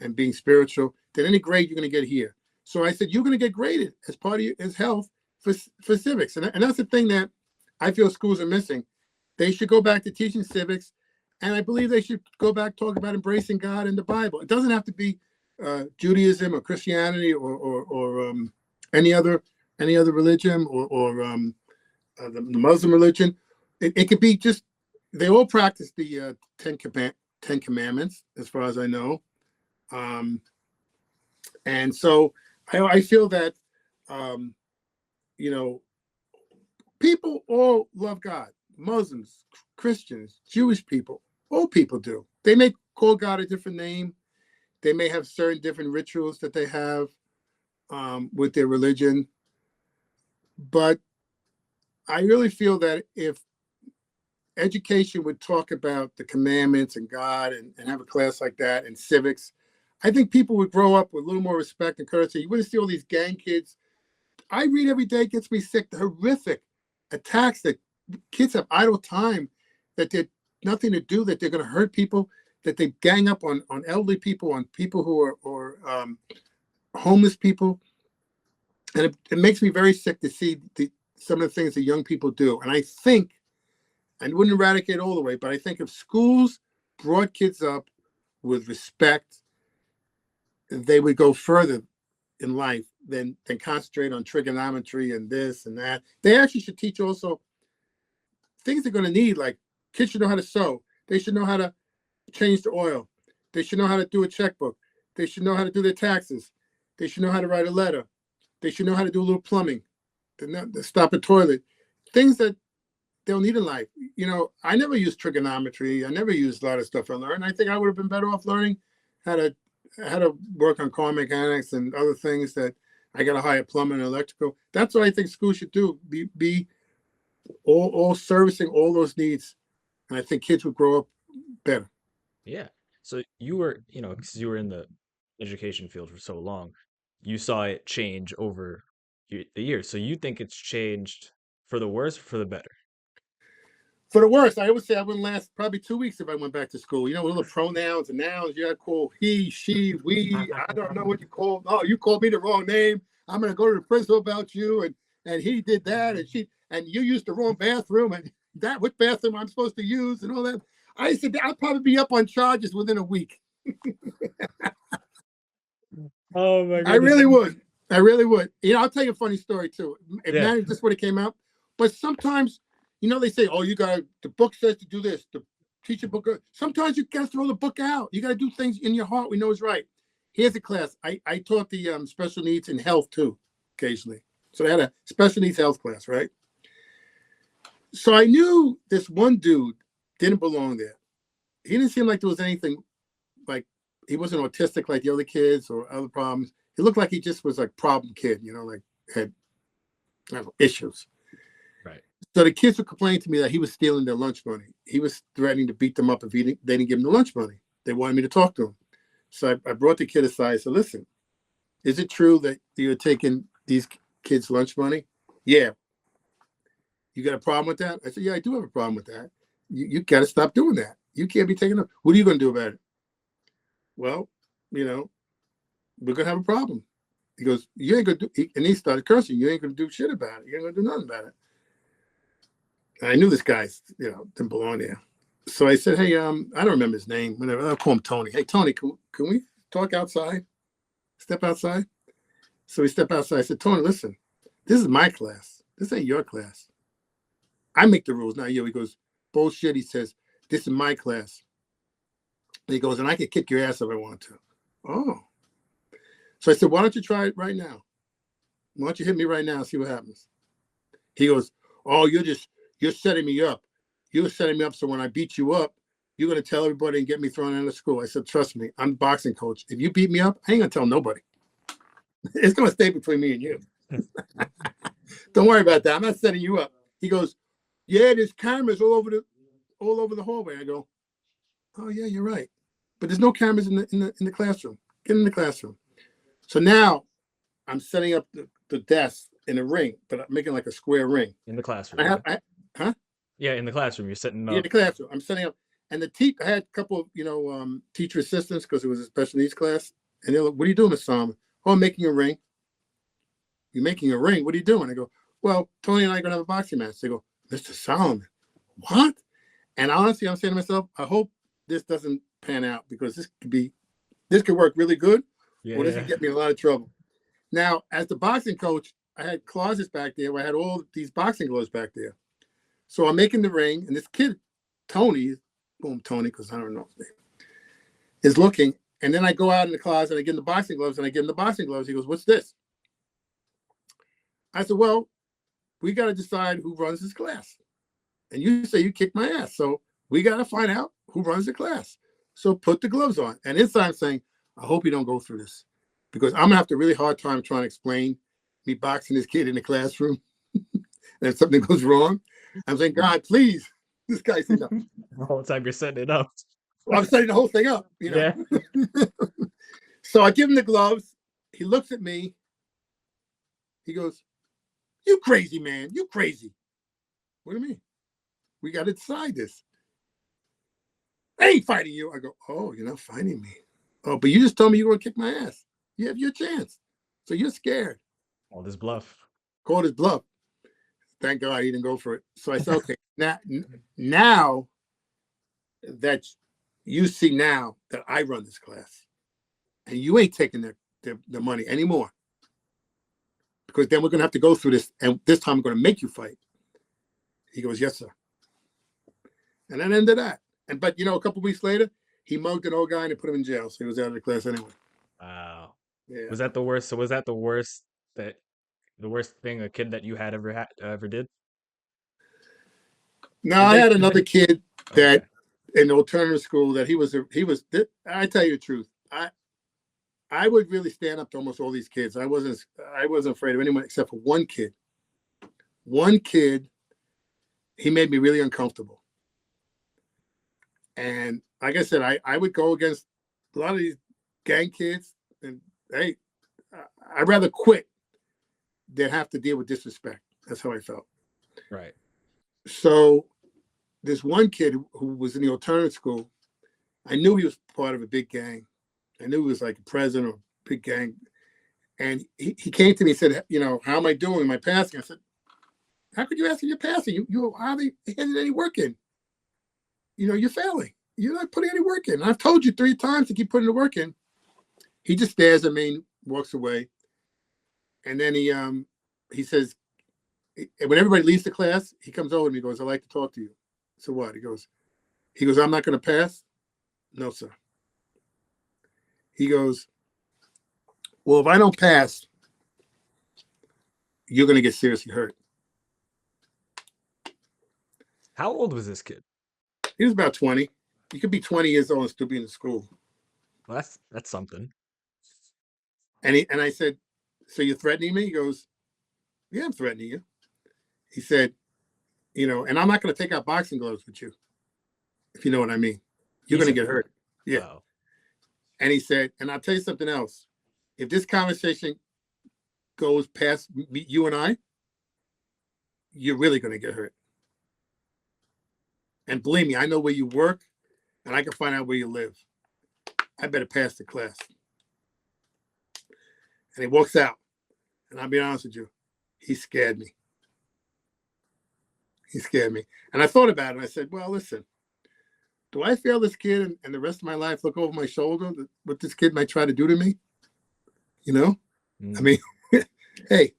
and being spiritual than any grade you're going to get here. So I said, you're going to get graded as part of your health for civics. And that's the thing that I feel schools are missing. They should go back to teaching civics. And I believe they should go back talk about embracing God and the Bible. It doesn't have to be Judaism or Christianity or any other religion or the Muslim religion. It could be just they all practice the Ten Commandments, as far as I know, and so I feel that people all love God. Muslims, Christians, Jewish people, all people do. They may call God a different name. They may have certain different rituals that they have with their religion. But I really feel that if education would talk about the commandments and God and have a class like that and civics, I think people would grow up with a little more respect and courtesy. You wouldn't see all these gang kids. I read every day, it gets me sick, the horrific attacks that kids have idle time, that they're nothing to do, that they're going to hurt people, that they gang up on elderly people, on people who are homeless people. And it makes me very sick to see some of the things that young people do. And I think, and wouldn't eradicate all the way, but I think if schools brought kids up with respect, they would go further in life than concentrate on trigonometry and this and that. They actually should teach also things they're going to need, like kids should know how to sew. They should know how to change the oil. They should know how to do a checkbook. They should know how to do their taxes. They should know how to write a letter. They should know how to do a little plumbing, to stop a toilet. Things that they'll need in life. I never used trigonometry. I never used a lot of stuff I learned. I think I would have been better off learning how to work on car mechanics and other things that I got to hire plumbing and electrical. That's what I think schools should do. Be all servicing all those needs. And I think kids would grow up better. Yeah. So you were, because you were in the education field for so long, you saw it change over the years. So you think it's changed for the worse or for the better? For the worst, I always say I wouldn't last probably 2 weeks if I went back to school. You know, with all the pronouns and nouns, you got to call he, she, we. I don't know what you call. Oh, you called me the wrong name. I'm going to go to the principal about you. And he did that. And you used the wrong bathroom. And that, what bathroom I'm supposed to use and all that. I said, I'd probably be up on charges within a week. Oh my goodness. I really would. I really would. You know, I'll tell you a funny story too. It Yeah. managed just when it came out. But sometimes, you know, they say, oh, the book says to do this. The teacher book. Sometimes you got to throw the book out. You got to do things in your heart we know is right. Here's a class. I taught the special needs and health too, occasionally. So I had a special needs health class, right? So I knew this one dude didn't belong there. He didn't seem like there was anything, like he wasn't autistic like the other kids or other problems. He looked like he just was like problem kid, you know, like had issues. Right. So the kids would complain to me that he was stealing their lunch money. He was threatening to beat them up if they didn't give him the lunch money. They wanted me to talk to him. So I brought the kid aside. So listen, is it true that you're taking these kids' lunch money? Yeah. You got a problem with that? I said, yeah, I do have a problem with that. You got to stop doing that. You can't be taking them. What are you going to do about it? Well, you know, we're going to have a problem. He goes, you ain't going to do, and he started cursing. You ain't going to do shit about it. You ain't going to do nothing about it. And I knew this guy, didn't belong there. So I said, hey, I don't remember his name. Whatever. I'll call him Tony. Hey, Tony, can we talk outside? Step outside? So we step outside. I said, Tony, listen, this is my class. This ain't your class. I make the rules, not you. He goes, bullshit. He says, this is my class. And he goes, and I can kick your ass if I want to. Oh. So I said, why don't you try it right now? Why don't you hit me right now and see what happens? He goes, oh, you're setting me up. You're setting me up so when I beat you up, you're going to tell everybody and get me thrown out of school. I said, trust me, I'm a boxing coach. If you beat me up, I ain't going to tell nobody. It's going to stay between me and you. Don't worry about that. I'm not setting you up. He goes, yeah, there's cameras all over the hallway. I go, oh yeah, you're right. But there's no cameras in the classroom. Get in the classroom. So now I'm setting up the desk in a ring, but I'm making like a square ring. In the classroom. Huh? Yeah, in the classroom. You're setting up. In the classroom. I'm setting up. And I had a couple of, teacher assistants because it was a special needs class. And they're like, what are you doing, Miss Solomon? Oh, I'm making a ring. You're making a ring? What are you doing? I go, well, Tony and I are going to have a boxing match. They go, Mr. Solomon, what? And honestly, I'm saying to myself, I hope this doesn't pan out because this could work really good, or this could get me in a lot of trouble. Now, as the boxing coach, I had closets back there where I had all these boxing gloves back there. So I'm making the ring, and this kid, Tony, because I don't know his name, is looking. And then I go out in the closet, I give him the boxing gloves, and I give him the boxing gloves. He goes, what's this? I said, well, we got to decide who runs this class. And you say you kicked my ass. So we got to find out who runs the class. So put the gloves on. And inside I'm saying, I hope you don't go through this because I'm going to have a really hard time trying to explain me boxing this kid in the classroom. And if something goes wrong, I'm saying, God, please. This guy said, no. The whole time you're setting it up. Well, I'm setting the whole thing up, Yeah. So I give him the gloves. He looks at me. He goes, you crazy, man. You crazy. What do you mean? We got to decide this. I ain't fighting you. I go, oh, you're not fighting me. Oh, but you just told me you were going to kick my ass. You have your chance. So you're scared. All this bluff. Called his bluff. Thank God he didn't go for it. So I said, okay, now that you see now that I run this class and you ain't taking the money anymore because then we're going to have to go through this and this time I'm going to make you fight. He goes, yes, sir. And that ended that. But a couple of weeks later, he mugged an old guy and put him in jail. So he was out of the class anyway. Wow. Yeah. Was that the worst? So was that the worst thing a kid that you had ever did? No, I had another kid that in the alternative school that he was. I tell you the truth. I would really stand up to almost all these kids. I wasn't afraid of anyone except for one kid. One kid, he made me really uncomfortable. And like I said, I would go against a lot of these gang kids, and hey, I'd rather quit than have to deal with disrespect. That's how I felt. Right. So this one kid who was in the alternative school, I knew he was part of a big gang. I knew he was like a president of a big gang. And he came to me and said, how am I doing? Am I passing? I said, how could you ask if you're passing? You hardly hitting any work in. You're failing. You're not putting any work in. I've told you 3 times to keep putting the work in. He just stares at me and walks away. And then he says, when everybody leaves the class, he comes over to me and goes, I'd like to talk to you. So what? He goes, I'm not going to pass? No, sir. He goes, well, if I don't pass, you're going to get seriously hurt. How old was this kid? He was about 20. You could be 20 years old and still be in the school. Well, that's something. And I said, so you're threatening me? He goes, yeah, I'm threatening you. He said, and I'm not going to take out boxing gloves with you, if you know what I mean. You're going to get hurt. Yeah. Wow. And he said, and I'll tell you something else. If this conversation goes past you and I, you're really going to get hurt. And believe me, I know where you work, and I can find out where you live. I better pass the class. And he walks out. And I'll be honest with you, he scared me. He scared me. And I thought about it, and I said, well, listen, do I fail this kid and the rest of my life look over my shoulder what this kid might try to do to me? I mean, hey,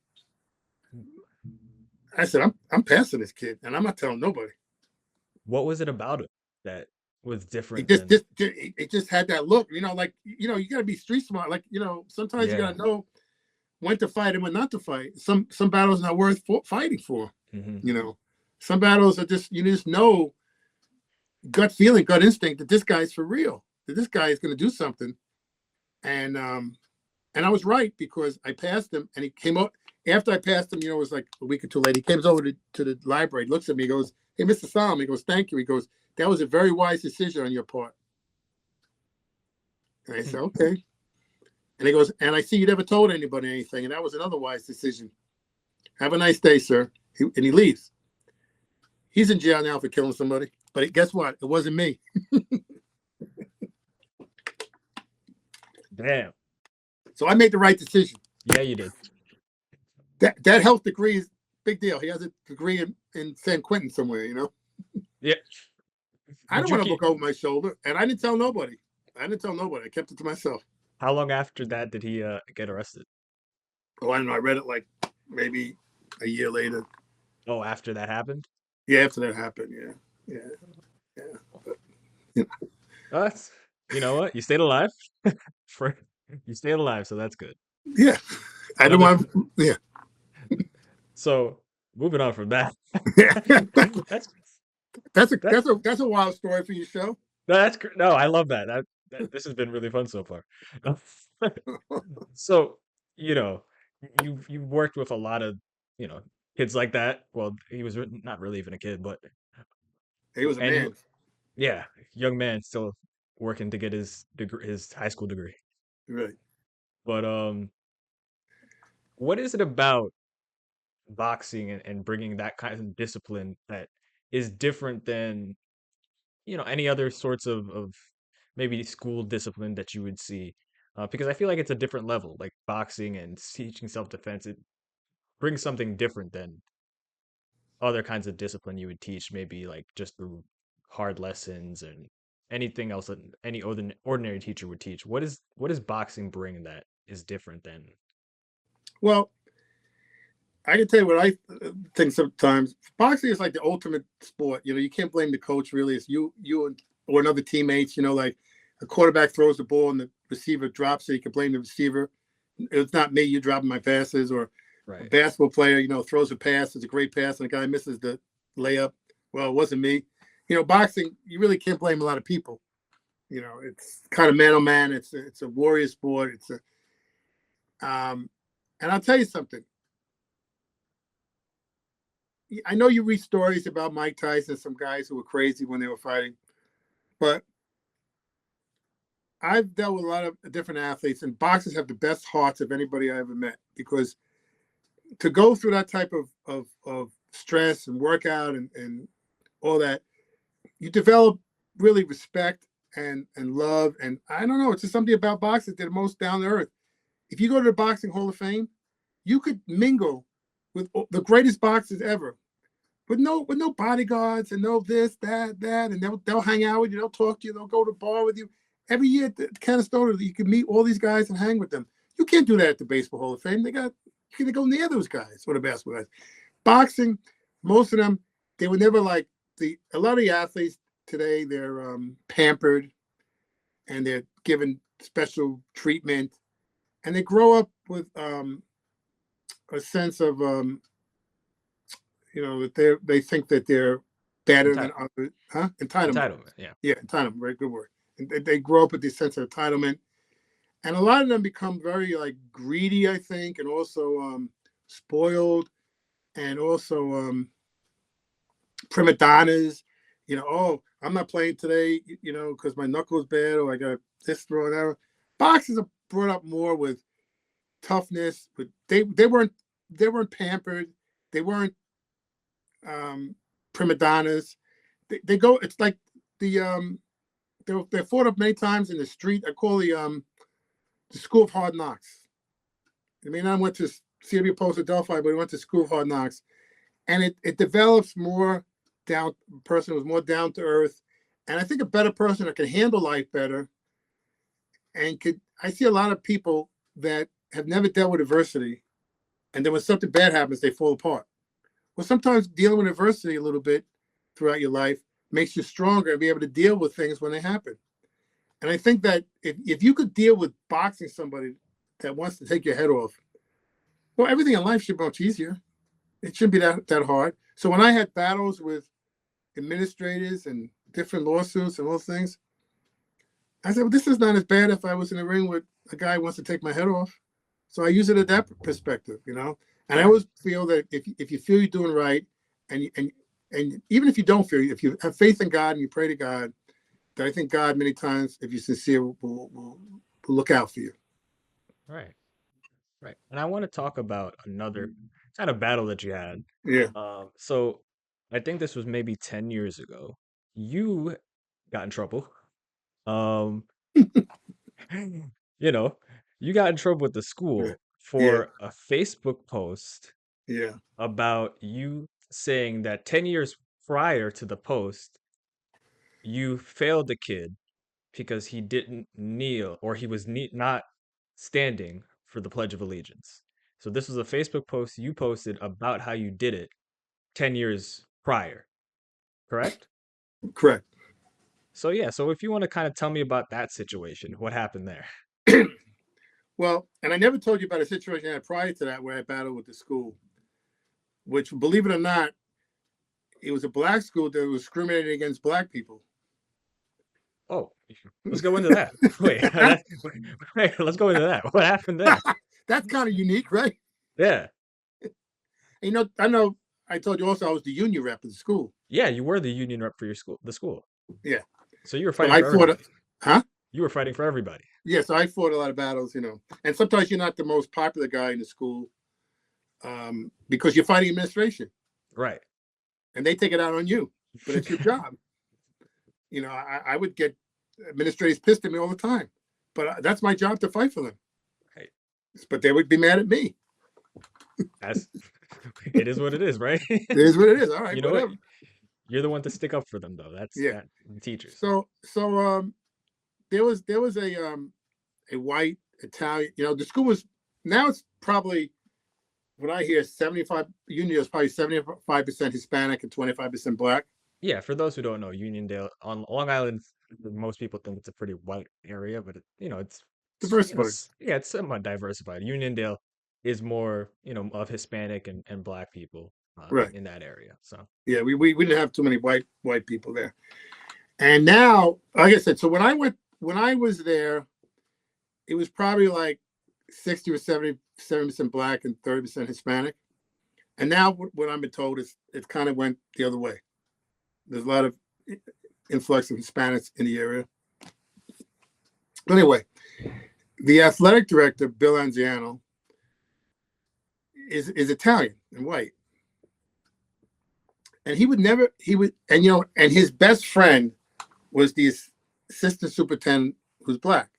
I said, I'm passing this kid, and I'm not telling nobody. What was it about him that was different? It just had that look, you got to be street smart. Like, sometimes you got to know when to fight and when not to fight. Some battles are not worth fighting for. Mm-hmm. Some battles are you just know, gut feeling, gut instinct that this guy's for real, that this guy is going to do something. And I was right, because I passed him, and he came up after I passed him. It was like a week or two later. He comes over to the library, looks at me, he goes, hey, Mr. Solomon. He goes, thank you. He goes, that was a very wise decision on your part. And I said, okay. And he goes, and I see you never told anybody anything, and that was another wise decision. Have a nice day, sir. And he leaves. He's in jail now for killing somebody. But guess what? It wasn't me. Damn. So I made the right decision. Yeah, you did. That health degree is big deal. He has a degree in San Quentin somewhere, Yeah. I don't want to look over my shoulder, and I didn't tell nobody. I kept it to myself. How long after that did he get arrested? Oh, I don't know. I read it like maybe a year later. Oh, after that happened? Yeah, after that happened. Yeah. But, you know what? You stayed alive. You stayed alive, so that's good. Yeah. I don't want. Yeah. So moving on from that. That's a wild story for your show. No, I love that. This has been really fun so far. So, you've worked with a lot of, kids like that. Well, he was not really even a kid, but he was a man. Yeah, young man still working to get his degree, his high school degree. Right. But what is it about boxing and bringing that kind of discipline that is different than any other sorts of maybe school discipline that you would see, because I feel like it's a different level, like boxing and teaching self-defense. It brings something different than other kinds of discipline you would teach, maybe like just through hard lessons and anything else that any ordinary teacher would teach. What does boxing bring that is different than? Well, I can tell you what I think sometimes. Boxing is like the ultimate sport. You can't blame the coach, really. It's you or another teammates. Like a quarterback throws the ball and the receiver drops it. You can blame the receiver. It's not me, you dropping my passes. Or a basketball player, throws a pass. It's a great pass, and the guy misses the layup. Well, it wasn't me. Boxing, you really can't blame a lot of people. It's kind of man on man. It's a warrior sport. And I'll tell you something. I know you read stories about Mike Tyson, some guys who were crazy when they were fighting. But I've dealt with a lot of different athletes, and boxers have the best hearts of anybody I ever met, because to go through that type of stress and workout and all that, you develop really respect and love. And I don't know, it's just something about boxers that are most down to earth. If you go to the Boxing Hall of Fame, you could mingle with the greatest boxers ever, with no bodyguards and no this, that, and they'll hang out with you, they'll talk to you, they'll go to the bar with you. Every year at the Canastota, you can meet all these guys and hang with them. You can't do that at the Baseball Hall of Fame. You can't go near those guys or the basketball guys. Boxing, most of them, they were never like a lot of the athletes today. They're pampered and they're given special treatment, and they grow up with a sense of that they think that they're better than others. Entitlement. Yeah, entitlement. Very good word. And they grow up with this sense of entitlement, and a lot of them become very like greedy, I think, and also spoiled, and also prima donnas. Oh, I'm not playing today, because my knuckle's bad, or I got this throw and that. Boxers are brought up more with toughness, but they weren't pampered. They weren't prima donnas. They go. It's like they're fought up many times in the street. I call the School of Hard Knocks. I mean, I went to CW Post at Delphi, but we went to School of Hard Knocks, and it develops more person was more down to earth, and I think a better person that can handle life better, and I see a lot of people that have never dealt with adversity, and then when something bad happens, they fall apart. Well, sometimes dealing with adversity a little bit throughout your life makes you stronger and be able to deal with things when they happen. And I think that if you could deal with boxing somebody that wants to take your head off, well, everything in life should be much easier. It shouldn't be that hard. So when I had battles with administrators and different lawsuits and all those things, I said, well, this is not as bad if I was in a ring with a guy who wants to take my head off. So I use it at that perspective, And I always feel that if you feel you're doing right, and even if you don't feel, if you have faith in God and you pray to God, that I think God many times, if you're sincere, will look out for you. Right. And I want to talk about another kind of battle that you had. Yeah. So I think this was maybe 10 years ago. You got in trouble. You got in trouble with the school for a Facebook post about you saying that 10 years prior to the post, you failed the kid because he didn't kneel, or he was not standing for the Pledge of Allegiance. So this was a Facebook post you posted about how you did it 10 years prior, correct? Correct. So if you want to kind of tell me about that situation, what happened there? Well, and I never told you about a situation I had prior to that where I battled with the school, which, believe it or not, it was a black school that was discriminating against black people. Oh, let's go into that. Wait, let's go into that. What happened there? That's kind of unique, right? Yeah. I know I told you also I was the union rep of the school. Yeah, you were the union rep for the school. Yeah. So you were fighting for everybody. You were fighting for everybody. Yeah, so I fought a lot of battles, And sometimes you're not the most popular guy in the school because you're fighting administration. Right. And they take it out on you, but it's your job. I would get administrators pissed at me all the time, but that's my job to fight for them. Right. But they would be mad at me. It is what it is, right? It is what it is. All right. You know what? You're the one to stick up for them, though. That's the teachers. So there was a white Italian. The school was, now it's probably, what I hear, 75 union is probably 75% Hispanic and 25% black. Yeah, for those who don't know, Uniondale on Long Island, most people think it's a pretty white area, but it's diversified. It's somewhat diversified. Uniondale is more, of Hispanic and black people in that area. So yeah, we didn't have too many white people there. And now, like I said, so when I was there, it was probably like 60 or 70% black and 30% Hispanic. And now what I've been told is it kind of went the other way. There's a lot of influx of Hispanics in the area. But anyway, the athletic director, Bill Anziano, is Italian and white. And and his best friend was the assistant superintendent who's black,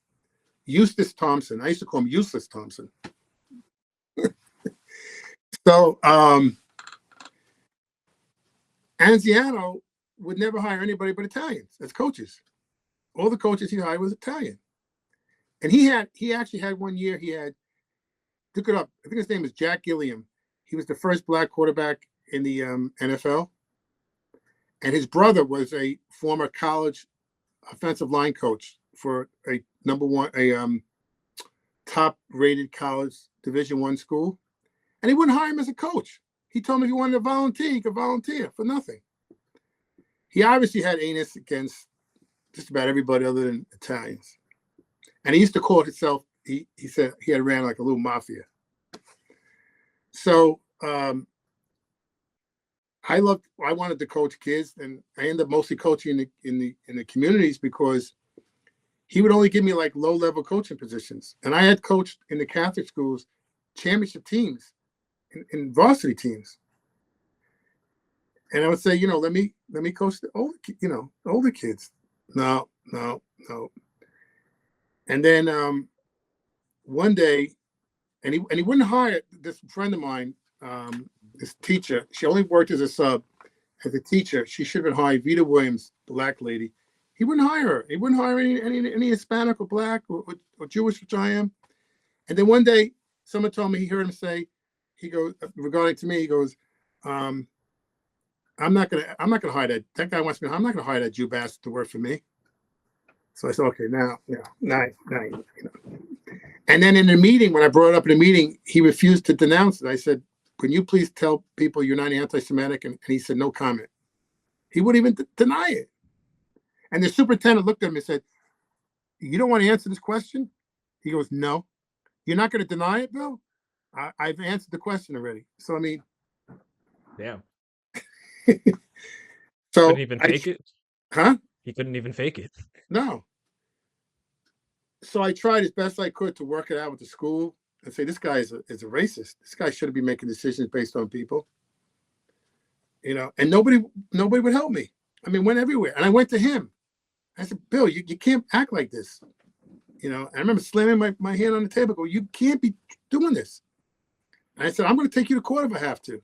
Eustace Thompson. I used to call him Useless Thompson. So Anziano would never hire anybody but Italians as coaches. All the coaches he hired was Italian. And he actually had one year, look it up, I think his name is Jack Gilliam. He was the first black quarterback in the NFL. And his brother was a former college offensive line coach for a top-rated college Division I school. And he wouldn't hire him as a coach. He told him if he wanted to volunteer, he could volunteer for nothing. He obviously had anus against just about everybody other than Italians. And he used to call it himself, he said he had ran like a little mafia. So I wanted to coach kids, and I ended up mostly coaching in the communities because he would only give me like low-level coaching positions. And I had coached in the Catholic schools championship teams in varsity teams. And I would say, let me coach the older kids. No. And then one day, and he wouldn't hire this friend of mine, this teacher. She only worked as a sub, as a teacher. She should have been hired. Vita Williams, black lady. He wouldn't hire her. He wouldn't hire any Hispanic or black or Jewish, which I am. And then one day, someone told me, he heard him say, he goes, regarding to me, he goes, I'm not gonna hire that guy wants me. I'm not gonna hire that Jew bastard to work for me. So I said, okay, now. And then in the meeting, when I brought it up in the meeting, he refused to denounce it. I said, can you please tell people you're not anti-Semitic? And he said, no comment. He wouldn't even deny it. And the superintendent looked at him and said, you don't want to answer this question? He goes, no. You're not going to deny it, Bill? I've answered the question already. So, I mean. Damn. So couldn't even fake it? Huh? He couldn't even fake it. No. So I tried as best I could to work it out with the school and say, this guy is a racist. This guy shouldn't be making decisions based on people. And nobody would help me. I mean, went everywhere. And I went to him. I said, Bill, you can't act like this. I remember slamming my hand on the table, go, you can't be doing this. And I said, I'm going to take you to court if I have to.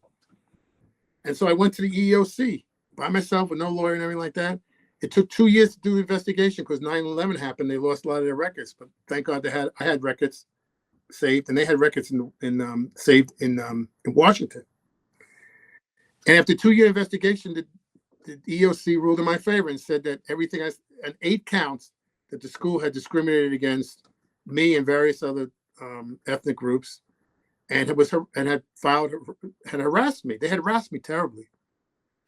And so I went to the EEOC by myself with no lawyer and everything like that. It took 2 years to do the investigation because 9/11 happened. They lost a lot of their records, but thank God I had records saved, and they had records saved in Washington. And after 2-year investigation, the EEOC ruled in my favor and said that everything and 8 counts that the school had discriminated against me and various other ethnic groups, and had harassed me. They had harassed me terribly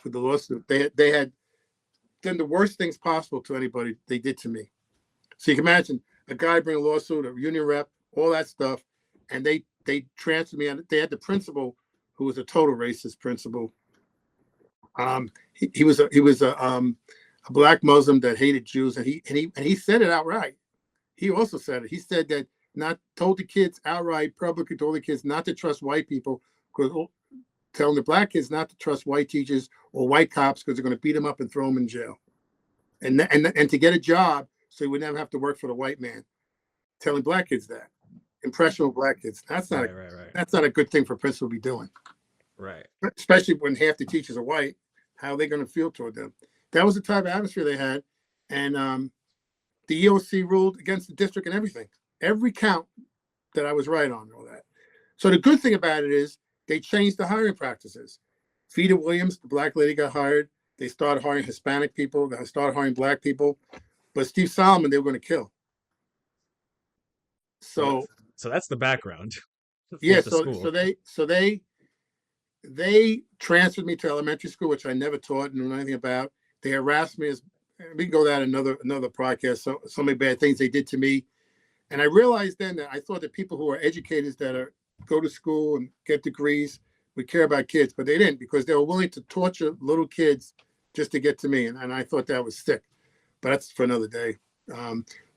with the lawsuit. They had done the worst things possible to anybody they did to me. So you can imagine a guy bring a lawsuit, a union rep, all that stuff, and they transferred me. They had the principal, who was a total racist principal. He was a black Muslim that hated Jews, and he said it outright. He also said it. He said that told the kids outright, publicly told the kids not to trust white people, because telling the black kids not to trust white teachers or white cops because they're going to beat them up and throw them in jail, and to get a job so he would never have to work for the white man. Telling black kids that, impressionable black kids. That's not That's not a good thing for a principal to be doing. Right. Especially when half the teachers are white. How are they going to feel toward them? That was the type of atmosphere they had, and the EOC ruled against the district and everything. Every count that I was right on, all that. So the good thing about it is they changed the hiring practices. Vita Williams, the black lady, got hired. They started hiring Hispanic people. They started hiring black people. But Steve Solomon, they were going to kill. So that's the background. Yeah. So they transferred me to elementary school, which I never taught and knew anything about. They harassed me. We can go that another podcast. So many bad things they did to me. And I realized then that I thought that people who are educators that go to school and get degrees would care about kids, but they didn't, because they were willing to torture little kids just to get to me. And I thought that was sick, but that's for another day.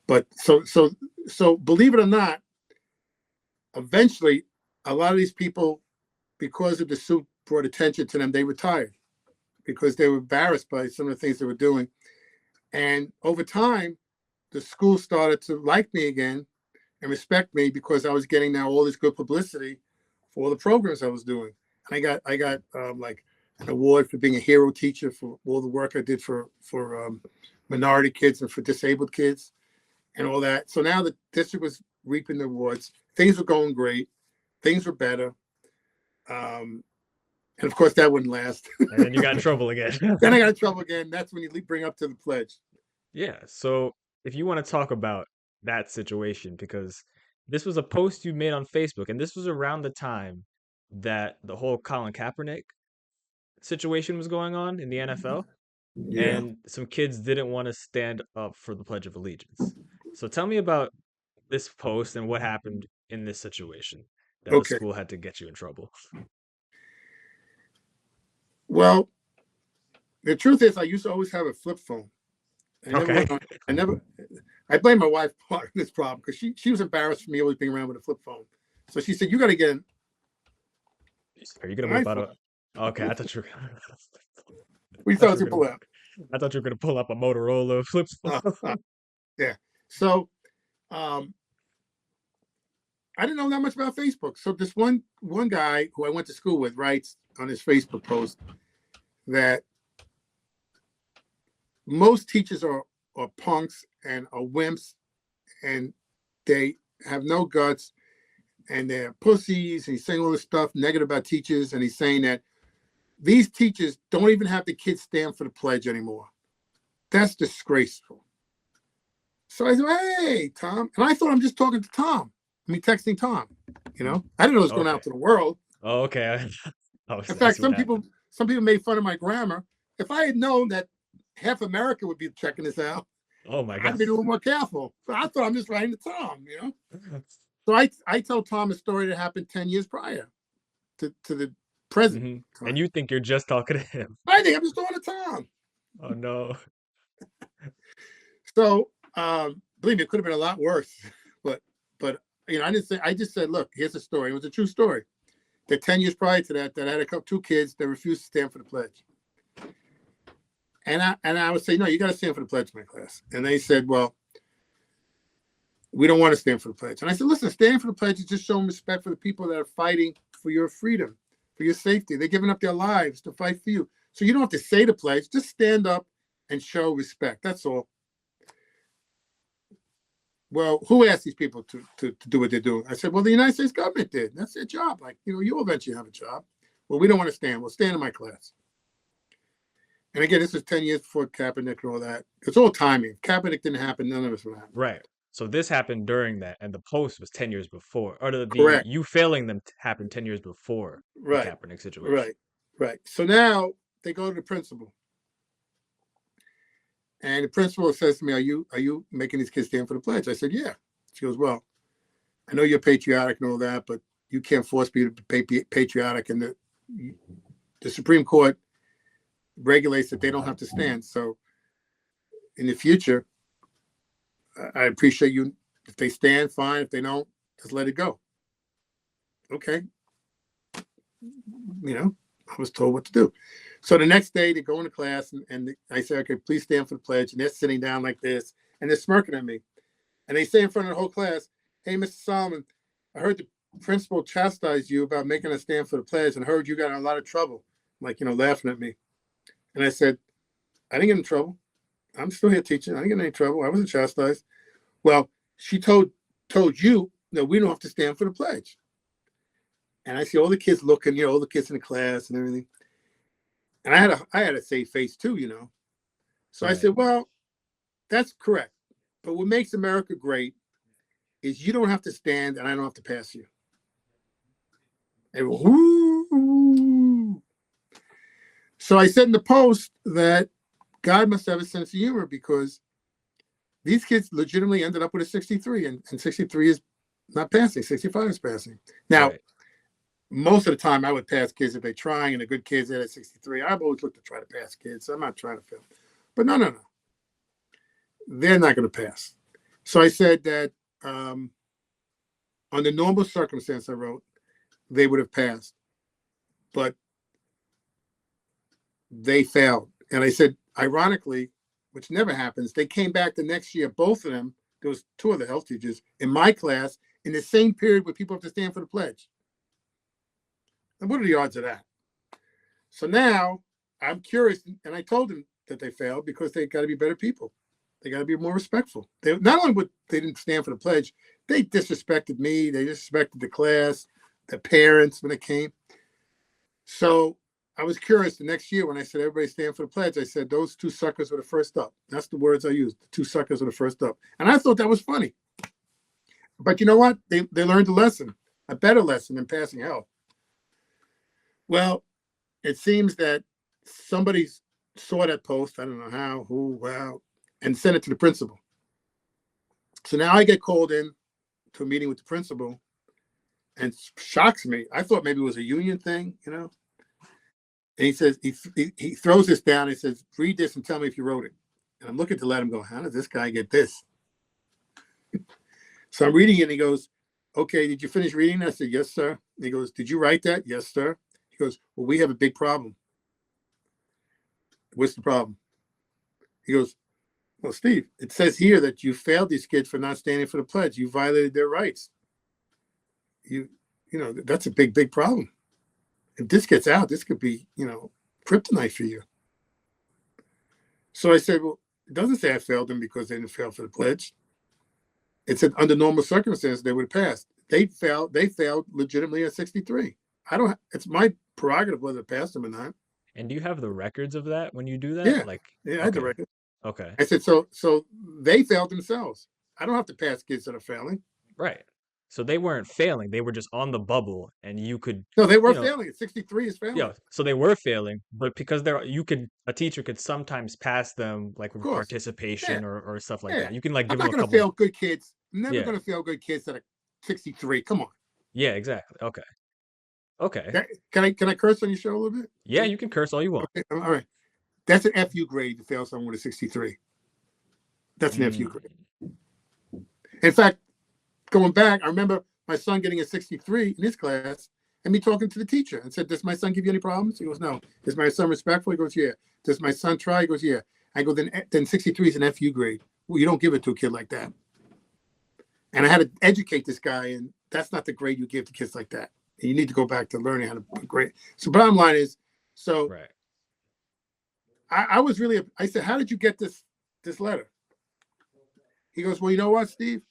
But so believe it or not, eventually a lot of these people, because of the suit brought attention to them, they retired because they were embarrassed by some of the things they were doing. And over time, the school started to like me again and respect me because I was getting now all this good publicity for all the programs I was doing. And I got like an award for being a hero teacher for all the work I did for minority kids and for disabled kids and all that. So now the district was reaping the awards. Things were going great. Things were better. And of course, that wouldn't last. And then you got in trouble again. Then I got in trouble again. That's when you bring up to the pledge. Yeah. So if you want to talk about that situation, because this was a post you made on Facebook, and this was around the time that the whole Colin Kaepernick situation was going on in the NFL, Yeah. and some kids didn't want to stand up for the Pledge of Allegiance. So tell me about this post and what happened in this situation that the Okay. school had to get you in trouble. Well, the truth is, I used to always have a flip phone. Okay. I blame my wife for this problem because she was embarrassed for me always being around with a flip phone. So she said, "You got to get in." Are you gonna whip out a? Okay, I thought you were. We thought you pull out. I thought you were gonna pull up a Motorola flip phone. Yeah. So, I didn't know that much about Facebook. So this one guy who I went to school with writes on his Facebook post that most teachers are punks and are wimps, and they have no guts, and they're pussies. And he's saying all this stuff negative about teachers, and he's saying that these teachers don't even have the kids stand for the pledge anymore. That's disgraceful. So I said, "Hey, Tom," and I thought I'm just talking to Tom. Texting Tom. I didn't know it was going out to the world. Oh, okay. In fact, some people made fun of my grammar. If I had known that half America would be checking this out, oh my God, I'd be a little more careful. But I thought I'm just writing to Tom. So I tell Tom a story that happened 10 years prior to the present. Mm-hmm. And you think you're just talking to him? I think I'm just talking to Tom. Oh no. So believe me, it could have been a lot worse. But I didn't say. I just said, look, here's a story. It was a true story. That 10 years prior to that I had two kids that refused to stand for the pledge. And I would say, no, you got to stand for the pledge in my class. And they said, well, we don't want to stand for the pledge. And I said, listen, standing for the pledge is just showing respect for the people that are fighting for your freedom, for your safety. They're giving up their lives to fight for you. So you don't have to say the pledge. Just stand up and show respect. That's all. Well, who asked these people to do what they're doing? I said, well, the United States government did. That's their job. Like, you'll eventually have a job. Well, we don't want to stand. We'll stand in my class. And again, this is 10 years before Kaepernick and all that. It's all timing. If Kaepernick didn't happen, none of us would happen. Right. So this happened during that, and the post was 10 years before. Or Correct. You failing them happened 10 years before the Kaepernick situation. Right. So now they go to the principal. And the principal says to me, are you making these kids stand for the pledge? I said, yeah. She goes, well, I know you're patriotic and all that, but you can't force me to be patriotic. And the Supreme Court regulates that they don't have to stand. So in the future, I appreciate you. If they stand, fine. If they don't, just let it go. Okay. I was told what to do. So the next day they go into class and I say, okay, please stand for the pledge. And they're sitting down like this and they're smirking at me. And they say in front of the whole class, hey, Mr. Solomon, I heard the principal chastise you about making us stand for the pledge and heard you got in a lot of trouble. Like, laughing at me. And I said, I didn't get in trouble. I'm still here teaching. I didn't get in any trouble. I wasn't chastised. Well, she told you that we don't have to stand for the pledge. And I see all the kids looking, all the kids in the class and everything. And I had a safe face too, So right. I said, well, that's correct. But what makes America great is you don't have to stand and I don't have to pass you. And whoo. So I said in the post that God must have a sense of humor because these kids legitimately ended up with a 63 and 63 is not passing. 65 is passing. Now, right. most of the time I would pass kids if they're trying, and the good kids at 63. I've always looked to try to pass kids. So I'm not trying to fail. But no. They're not going to pass. So I said that under normal circumstance, I wrote, they would have passed. But they failed. And I said, ironically, which never happens, they came back the next year, both of them, there was 2 of the health teachers in my class in the same period where people have to stand for the pledge. And what are the odds of that? So now I'm curious, and I told them that they failed because they got to be better people. They got to be more respectful. They not only would they didn't stand for the pledge, they disrespected me, they disrespected the class, the parents when it came. So I was curious the next year when I said everybody stand for the pledge. I said those 2 suckers were the first up. That's the words I used. The 2 suckers were the first up, and I thought that was funny. But you know what? They learned a lesson, a better lesson than passing hell. Well, it seems that somebody saw that post. I don't know how, who, wow, and sent it to the principal. So now I get called in to a meeting with the principal, and shocks me. I thought maybe it was a union thing, you know. And he says, he throws this down. He says, read this and tell me if you wrote it. And I'm looking to let him go, how did this guy get this? So I'm reading it, and he goes, okay, did you finish reading? I said, yes, sir. And he goes, did you write that? Yes, sir. He goes, well, we have a big problem. What's the problem? He goes, well, Steve, it says here that you failed these kids for not standing for the pledge. You violated their rights. You know, that's a big, big problem. If this gets out, this could be, you know, kryptonite for you. So I said, well, it doesn't say I failed them because they didn't fail for the pledge. It said under normal circumstances, they would have passed. They failed legitimately at 63. It's my prerogative whether to pass them or not. And do you have the records of that when you do that? Yeah. Like, yeah, I had the record. Okay. I said, so they failed themselves. I don't have to pass kids that are failing. Right. So they weren't failing. They were just on the bubble, and you could. No, they were failing. 63 is failing. Yeah. So they were failing, but because a teacher could sometimes pass them like with participation or stuff like that. You can like give them a couple. I'm not going to fail good kids. I'm never going to fail good kids that are 63. Come on. Yeah, exactly. Okay. Can I curse on your show a little bit? Yeah, you can curse all you want. Okay, all right. That's an FU grade to fail someone with a 63. That's an FU grade. In fact, going back, I remember my son getting a 63 in his class and me talking to the teacher and said, does my son give you any problems? He goes, no. Is my son respectful? He goes, yeah. Does my son try? He goes, yeah. I go, then 63 is an FU grade. Well, you don't give it to a kid like that. And I had to educate this guy, and that's not the grade you give to kids like that. And you need to go back to learning how to put grade. So bottom line is, right. I was really, I said, how did you get this letter? He goes, well, you know what, Steve?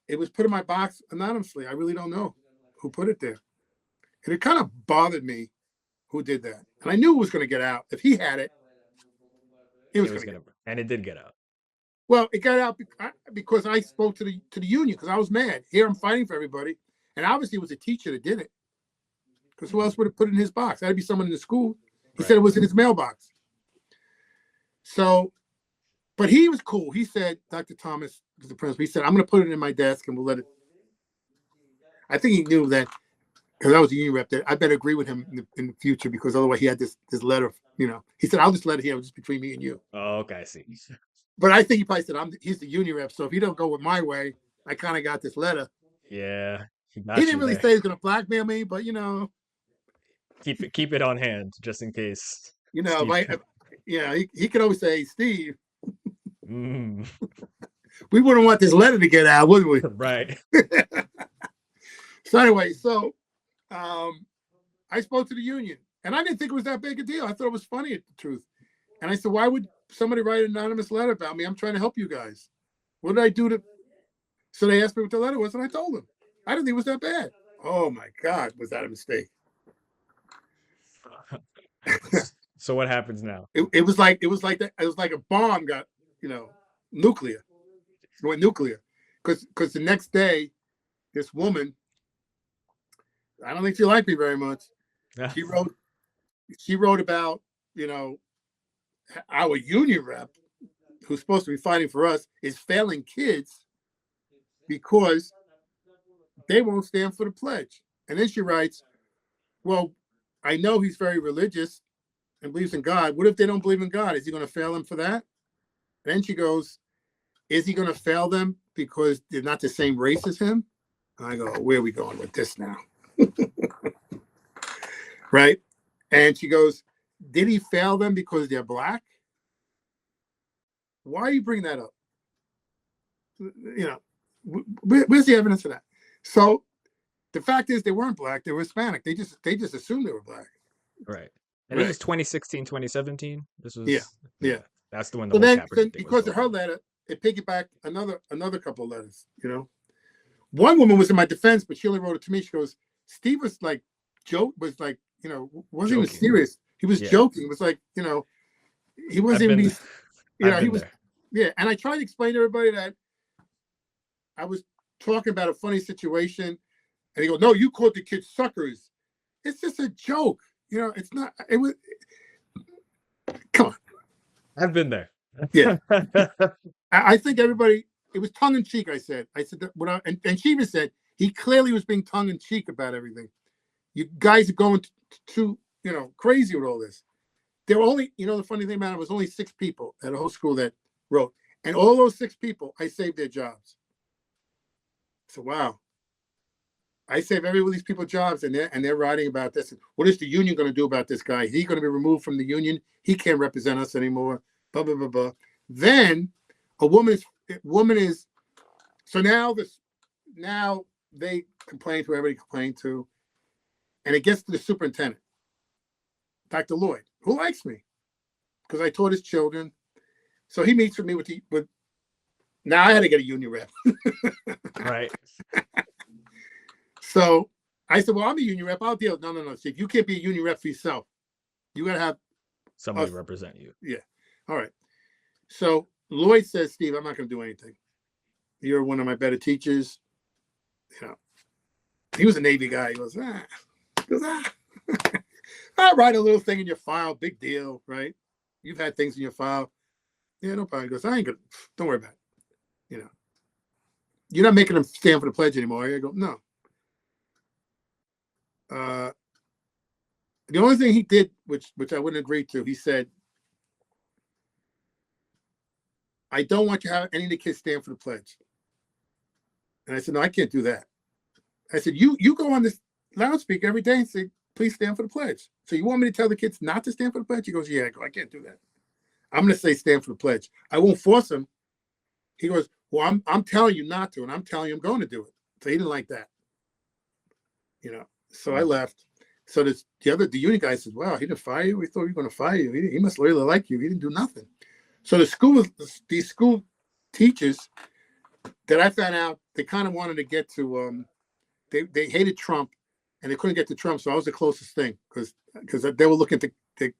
It was put in my box anonymously. I really don't know who put it there. And it kind of bothered me who did that. And I knew it was going to get out. If he had it, it was going to. And it did get out. Well, it got out because I spoke to the union because I was mad. Here I'm fighting for everybody. And obviously it was a teacher that did it. Because who else would have put it in his box? That'd be someone in the school. He said it was in his mailbox. So, but he was cool. He said, Dr. Thomas was the principal. He said, I'm going to put it in my desk and we'll let it. I think he knew that because I was a union rep that I better agree with him in the future because otherwise he had this letter, you know. He said, I'll just let it here just between me and you. Oh, okay, I see. But I think he probably said, he's the union rep. So if you don't go with my way, I kind of got this letter. Yeah. He didn't really say he's going to blackmail me, but you know. Keep it on hand just in case. You know, he could always say, Steve, we wouldn't want this letter to get out, would we? Right. So anyway, I spoke to the union, and I didn't think it was that big a deal. I thought it was funny, the truth. And I said, why would somebody write an anonymous letter about me? I'm trying to help you guys. What did I do to? So they asked me what the letter was, and I told them. I didn't think it was that bad. Oh my God, was that a mistake? So what happens now? It was like that. It was like a bomb got, nuclear. It went nuclear. Because the next day, this woman, I don't think she liked me very much. She wrote about, our union rep, who's supposed to be fighting for us, is failing kids because they won't stand for the pledge. And then she writes, well, I know he's very religious and believes in God. What if they don't believe in God? Is he going to fail them for that? And then she goes, is he going to fail them because they're not the same race as him? And I go, where are we going with this now? Right? And she goes, did he fail them because they're black? Why are you bringing that up? You know, where's the evidence of that? So the fact is they weren't black, they were Hispanic. They just assumed they were black. Right. And this is 2016, 2017. This was yeah. That's the one. So The whole then Kaepernick thing because was of her letter, it piggybacked another couple of letters, you know. One woman was in my defense, but she only wrote it to me. She goes, Steve was like you know, wasn't even serious. He was joking. It was like, you know, he wasn't even you know, he was and I tried to explain to everybody that I was talking about a funny situation, and he goes, no, you called the kids suckers. It's just a joke. You know, it's not, it was, come on. I've been there. Yeah. I think everybody, it was tongue in cheek, I said that and she even said, he clearly was being tongue in cheek about everything. You guys are going too, you know, crazy with all this. There were only, you know, the funny thing about it was only 6 people at a whole school that wrote. And all those 6 people, I saved their jobs. So, wow. I save every one of these people jobs, and they're writing about this. What is the union going to do about this guy? He's going to be removed from the union. He can't represent us anymore. Blah, blah, blah, blah. Then a woman is, so now they complain to everybody complained to, and it gets to the superintendent, Dr. Lloyd, who likes me because I taught his children. So he meets with me with now I had to get a union rep. Right. So I said, well, I'm a union rep. I'll deal. No, Steve, you can't be a union rep for yourself. You got to have somebody represent you. Yeah. All right. So Lloyd says, Steve, I'm not going to do anything. You're one of my better teachers. You know, he was a Navy guy. He goes, I'll write a little thing in your file. Big deal, right? You've had things in your file. Yeah, no problem. He goes, I ain't good. Don't worry about it. You know, you're not making them stand for the pledge anymore. I go, no. The only thing he did, which I wouldn't agree to, he said, I don't want you to have any of the kids stand for the pledge. And I said, no, I can't do that. I said, you go on this loudspeaker every day and say, please stand for the pledge. So you want me to tell the kids not to stand for the pledge? He goes, yeah. I go, I can't do that. I'm going to say stand for the pledge. I won't force him. He goes, well, I'm telling you not to, and I'm telling you I'm going to do it. So he didn't like that. You know, so I left. So the union guy says, wow, he didn't fire you? We thought we were going to fire you. He must really like you. He didn't do nothing. So these school teachers that I found out, they kind of wanted to get to, they hated Trump, and they couldn't get to Trump. So I was the closest thing because they were looking at the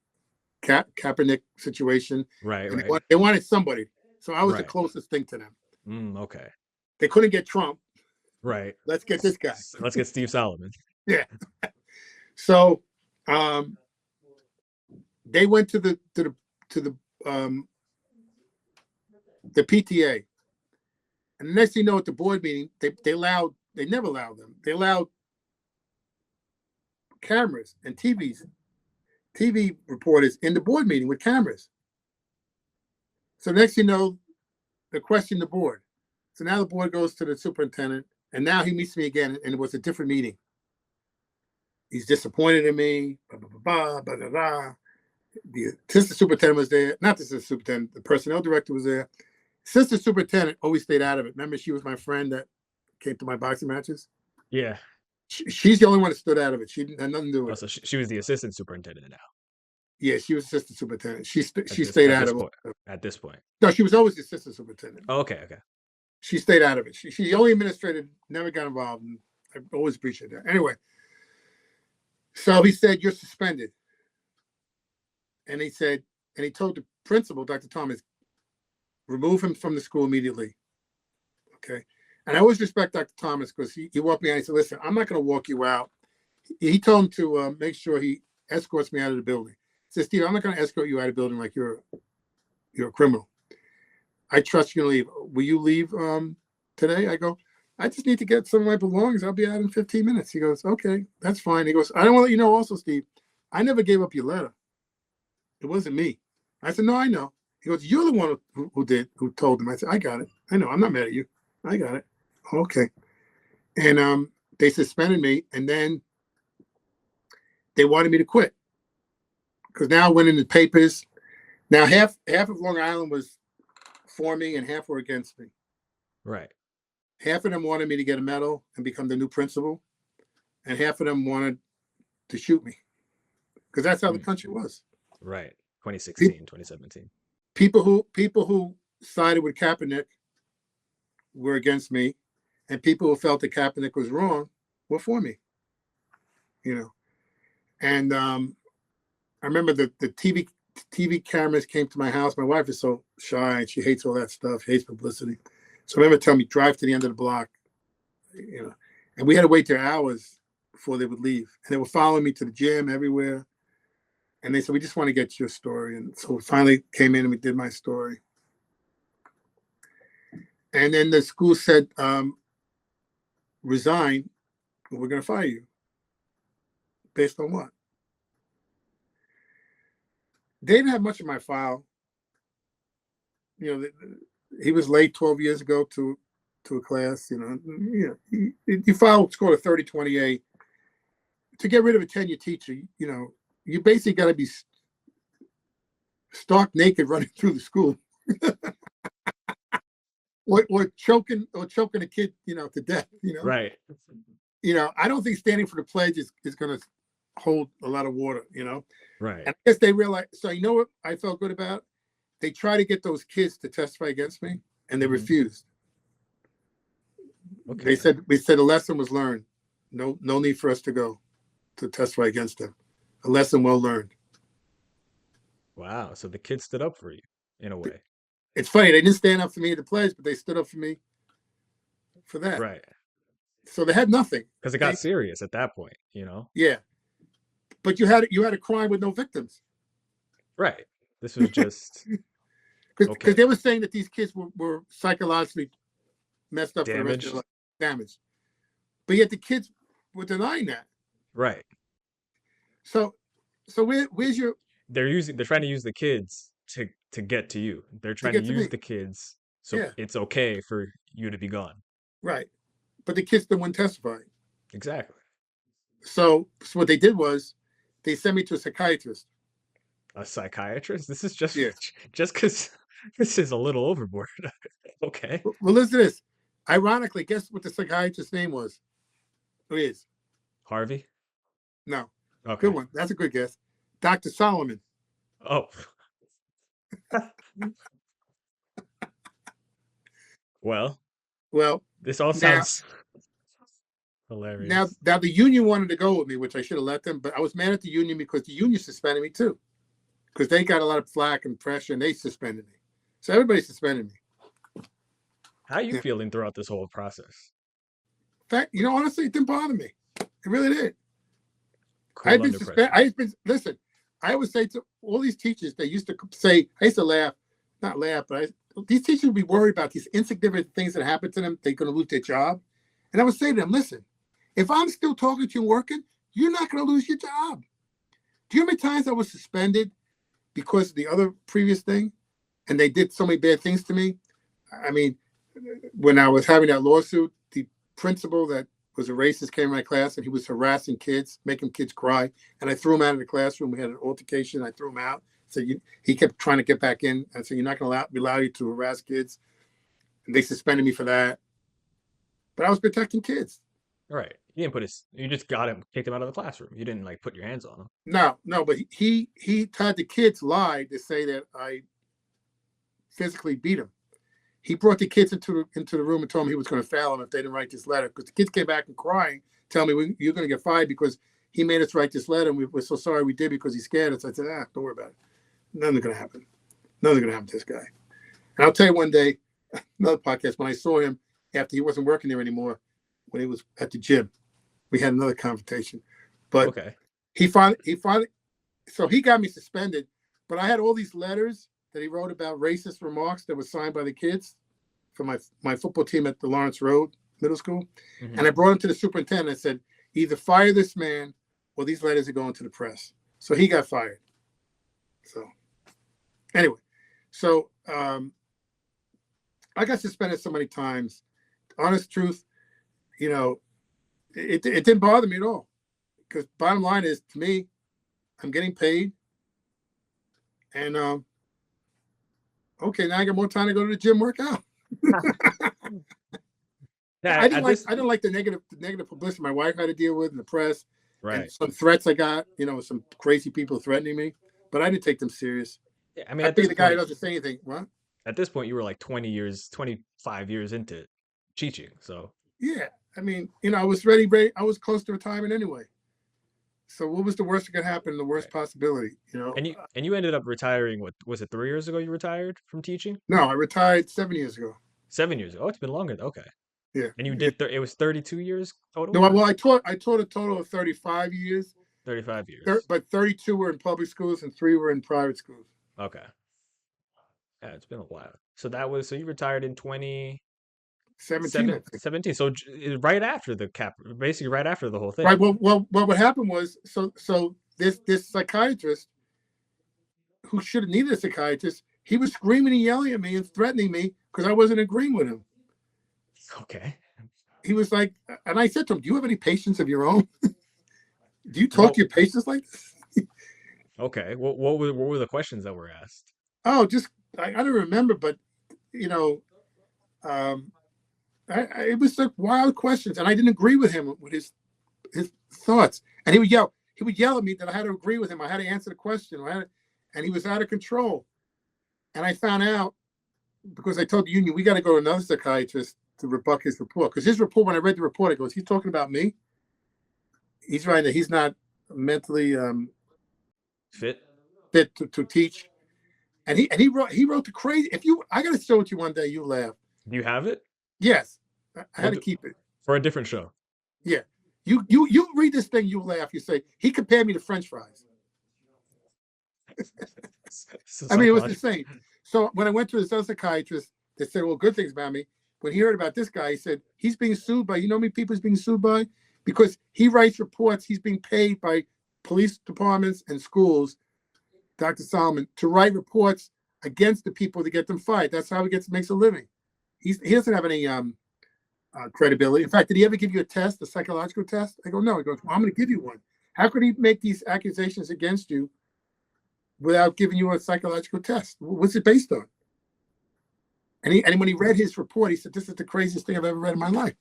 Kaepernick situation. Right. They wanted somebody. So I was the closest thing to them. Okay. They couldn't get Trump. Right. Let's get this guy. Let's get Steve Solomon. Yeah. So they went to the PTA, and the next thing you know, at the board meeting, they never allowed them. They allowed cameras and TV reporters in the board meeting with cameras. So next thing you know, they question the board. So now the board goes to the superintendent, and now he meets me again, and it was a different meeting. He's disappointed in me. Blah, blah, blah, blah, blah, blah. The assistant superintendent was there. Not the assistant superintendent. The personnel director was there. Assistant superintendent always stayed out of it. Remember, she was my friend that came to my boxing matches? Yeah. She's the only one that stood out of it. She didn't have nothing to do with it. So she was the assistant superintendent now. Yeah, she was assistant superintendent. She stayed out of it. At this point. No, she was always the assistant superintendent. Oh, okay. She stayed out of it. She the only administrator, never got involved. And I always appreciate that. Anyway, so he said, you're suspended. And he told the principal, Dr. Thomas, remove him from the school immediately. Okay. And I always respect Dr. Thomas because he walked me out and he said, listen, I'm not going to walk you out. He told him to make sure he escorts me out of the building. He said, Steve, I'm not going to escort you out of the building like you're a criminal. I trust you to leave. Will you leave today? I go, I just need to get some of my belongings. I'll be out in 15 minutes. He goes, okay, that's fine. He goes, I don't want to let you know also, Steve, I never gave up your letter. It wasn't me. I said, no, I know. He goes, you're the one who told him. I said, I got it. I know. I'm not mad at you. I got it. Okay. And they suspended me, and then they wanted me to quit. Because now I went in the papers. Now half of Long Island was for me and half were against me. Right. Half of them wanted me to get a medal and become the new principal, and half of them wanted to shoot me. Because that's how the country was. Right. 2016, 2017. People who sided with Kaepernick were against me, and people who felt that Kaepernick was wrong were for me. And I remember the TV cameras came to my house. My wife is so shy and she hates all that stuff, hates publicity. So I remember telling me, drive to the end of the block, and we had to wait there hours before they would leave. And they were following me to the gym everywhere. And they said, we just want to get your story. And so we finally came in and we did my story. And then the school said, resign, or we're going to fire you. Based on what? They didn't have much of my file. He was late 12 years ago to a class. You file what's called a 3028. To get rid of a tenured teacher, you basically got to be stark naked running through the school, or choking a kid, to death. Right. I don't think standing for the pledge is going to hold a lot of water. Right. And I guess they realized. So you know what I felt good about? They tried to get those kids to testify against me, and they refused. Okay. We said a lesson was learned. No need for us to go to testify against them. A lesson well learned. Wow. So the kids stood up for you in a way. It's funny. They didn't stand up for me at the pledge, but they stood up for me for that. Right. So they had nothing. Because it got serious at that point, Yeah. But you had a crime with no victims. Right. This was just because they were saying that these kids were psychologically messed up for the rest of their life, damaged. But yet the kids were denying that. Right. So where's your? They're trying to use the kids to get to you. They're trying to use the kids so it's okay for you to be gone. Right. But the kids didn't want to testify. Exactly. So what they did was they sent me to a psychiatrist. A psychiatrist? This is just because this is a little overboard. Okay. Well, listen to this. Ironically, guess what the psychiatrist's name was? Who is? Harvey? No. Okay. Good one. That's a good guess. Dr. Solomon. Oh. Well, this all sounds hilarious. Now the union wanted to go with me, which I should have let them, but I was mad at the union because the union suspended me too. Because they got a lot of flack and pressure and they suspended me. So everybody suspended me. How are you feeling throughout this whole process? In fact, honestly, it didn't bother me. It really did. Cool. I've been suspended. Listen, I would say to all these teachers, they used to say, I used to laugh, not laugh, but these teachers would be worried about these insignificant things that happen to them. They're going to lose their job. And I would say to them, listen, if I'm still talking to you and working, you're not going to lose your job. Do you know how many times I was suspended because of the other previous thing? And they did so many bad things to me. I mean, when I was having that lawsuit, the principal that was a racist came to my class and he was harassing kids, making kids cry. And I threw him out of the classroom. We had an altercation. I threw him out. So he kept trying to get back in. I said, you're not going to allow you to harass kids. And they suspended me for that. But I was protecting kids. Right. You didn't you just kicked him out of the classroom. You didn't put your hands on him. No, but he had the kids lie to say that I physically beat him. He brought the kids into the room and told them he was going to fail them if they didn't write this letter. Because the kids came back and crying, telling me, you're going to get fired because he made us write this letter and we're so sorry we did because he scared us. I said, don't worry about it. Nothing's going to happen. Nothing's going to happen to this guy. And I'll tell you one day, another podcast, when I saw him after he wasn't working there anymore, when he was at the gym, we had another confrontation. But he finally, so he got me suspended, but I had all these letters that he wrote about racist remarks that were signed by the kids for my football team at the Lawrence Road middle school. Mhm. And I brought him to the superintendent and said, either fire this man or these letters are going to the press. So he got fired. So anyway, so I got suspended so many times. Honest truth, you know, it didn't bother me at all. Because bottom line is, to me, I'm getting paid. And okay, now I got more time to go to the gym, work out. Yeah, I didn't like the negative publicity my wife had to deal with in the press, right. and some threats I got, you know, some crazy people threatening me, but I didn't take them serious. Yeah, I mean, I think the guy who doesn't say anything. What? At this point, you were like 25 years into teaching. So Yeah, I mean, you know, I was ready. I was close to retirement anyway. So what was the worst that could happen? The worst possibility, you know. And you ended up retiring. What was it? 3 years ago you retired from teaching? No, I retired 7 years ago. 7 years ago. Oh, it's been longer. Okay. Yeah. And you did. It was 32 years total. No, well, I taught a total of 35 years. 35 years. But 32 were in public schools and 3 were in private schools. Okay. Yeah, it's been a while. So you retired in 2017. So right after basically right after the whole thing. Right. Well, what happened was, so this psychiatrist who should have needed a psychiatrist, he was screaming and yelling at me and threatening me because I wasn't agreeing with him. Okay. He was like, and I said to him, "Do you have any patients of your own? Do you talk to your patients like this?" Okay. What were the questions that were asked? Oh, just I don't remember, but you know, it was like wild questions, and I didn't agree with him with his thoughts. And he would yell at me that I had to agree with him. I had to answer the question, and he was out of control. And I found out because I told the union we got to go to another psychiatrist to rebut his report. Because his report, when I read the report, it goes, "He's talking about me. He's writing that he's not mentally fit to teach." And he wrote the crazy. I got to show it to you one day. You laugh. Do you have it? Yes, I had to keep it for a different show. Yeah, you read this thing, you laugh. You say he compared me to French fries. I mean, it was insane. So when I went to this other psychiatrist, they said, "Well, good things about me." When he heard about this guy, he said he's being sued by. You know how many people he's being sued by? Because he writes reports. He's being paid by police departments and schools, Dr. Solomon, to write reports against the people to get them fired. That's how he makes a living. He doesn't have any credibility. In fact, did he ever give you a psychological test? I go, no. He goes, well, I'm going to give you one. How could he make these accusations against you without giving you a psychological test? What's it based on? And when he read his report, he said, "This is the craziest thing I've ever read in my life."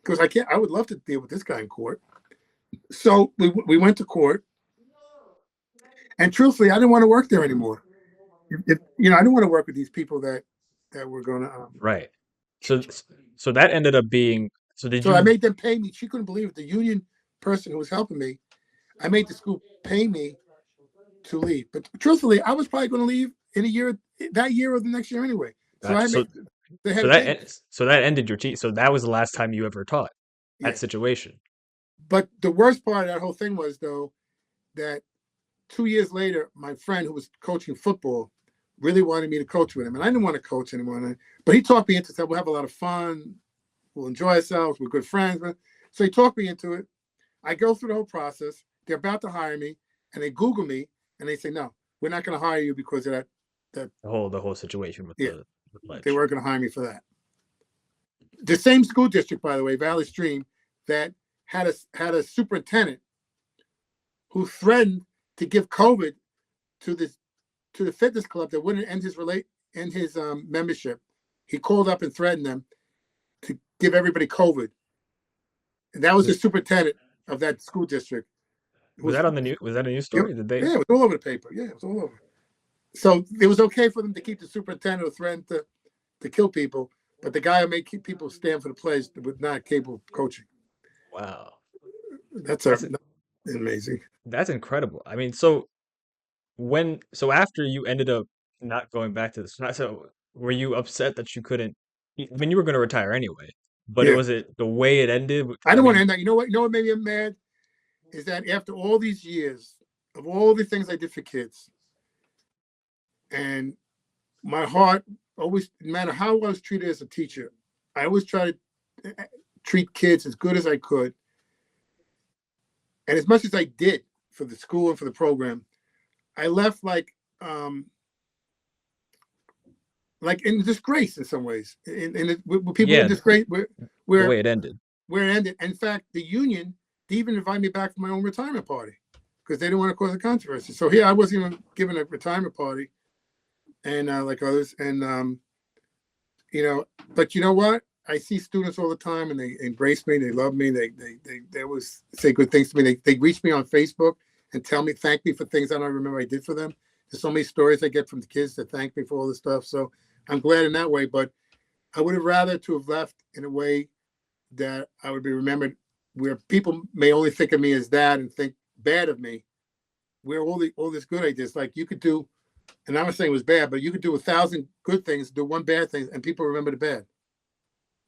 Because I would love to deal with this guy in court. So we went to court, and truthfully, I didn't want to work there anymore. I didn't want to work with these people that were going to right. So that ended up being I made them pay me. She couldn't believe it. The union person who was helping me, I made the school pay me to leave. But truthfully, I was probably going to leave in that year or the next year anyway. So that ended your teach. So that was the last time you ever taught that situation. But the worst part of that whole thing was, though, that 2 years later, my friend who was coaching football really wanted me to coach with him. And I didn't want to coach anymore. But he talked me into it. We'll have a lot of fun. We'll enjoy ourselves. We're good friends. So he talked me into it. I go through the whole process. They're about to hire me. And they Google me. And they say, "No, we're not going to hire you because of that." The whole situation with the pledge. They weren't going to hire me for that. The same school district, by the way, Valley Stream, that had a superintendent who threatened to give COVID to the fitness club that wouldn't end his membership. He called up and threatened them to give everybody COVID. And that was the superintendent of that school district. Was that on the news? Was that a news story? Yeah, it was all over the paper. Yeah, it was all over. So it was okay for them to keep the superintendent who threatened to kill people, but the guy who made people stand for the pledge was not capable of coaching. Wow. That's amazing. That's incredible. I mean, so after you ended up not going back to this, so were you upset that you couldn't? I mean, you were going to retire anyway, but was it the way it ended? I don't want to end that. You know what? Made me mad is that after all these years of all the things I did for kids, and my heart always, no matter how I was treated as a teacher, I always try to treat kids as good as I could. And as much as I did for the school and for the program, I left like in disgrace in some ways. Where people in disgrace, the where way it ended. where it ended. In fact, the union, they even invited me back for my own retirement party because they didn't want to cause a controversy. So here I wasn't even given a retirement party, and like others, and but you know what? I see students all the time, and they embrace me. They love me. They always say good things to me. They reach me on Facebook and thank me for things I don't remember I did for them. There's so many stories I get from the kids that thank me for all this stuff. So I'm glad in that way. But I would have rather to have left in a way that I would be remembered, where people may only think of me as that and think bad of me. Where all this good I did, like you could do, and I'm not saying it was bad, but you could do 1,000 good things, do one bad thing, and people remember the bad.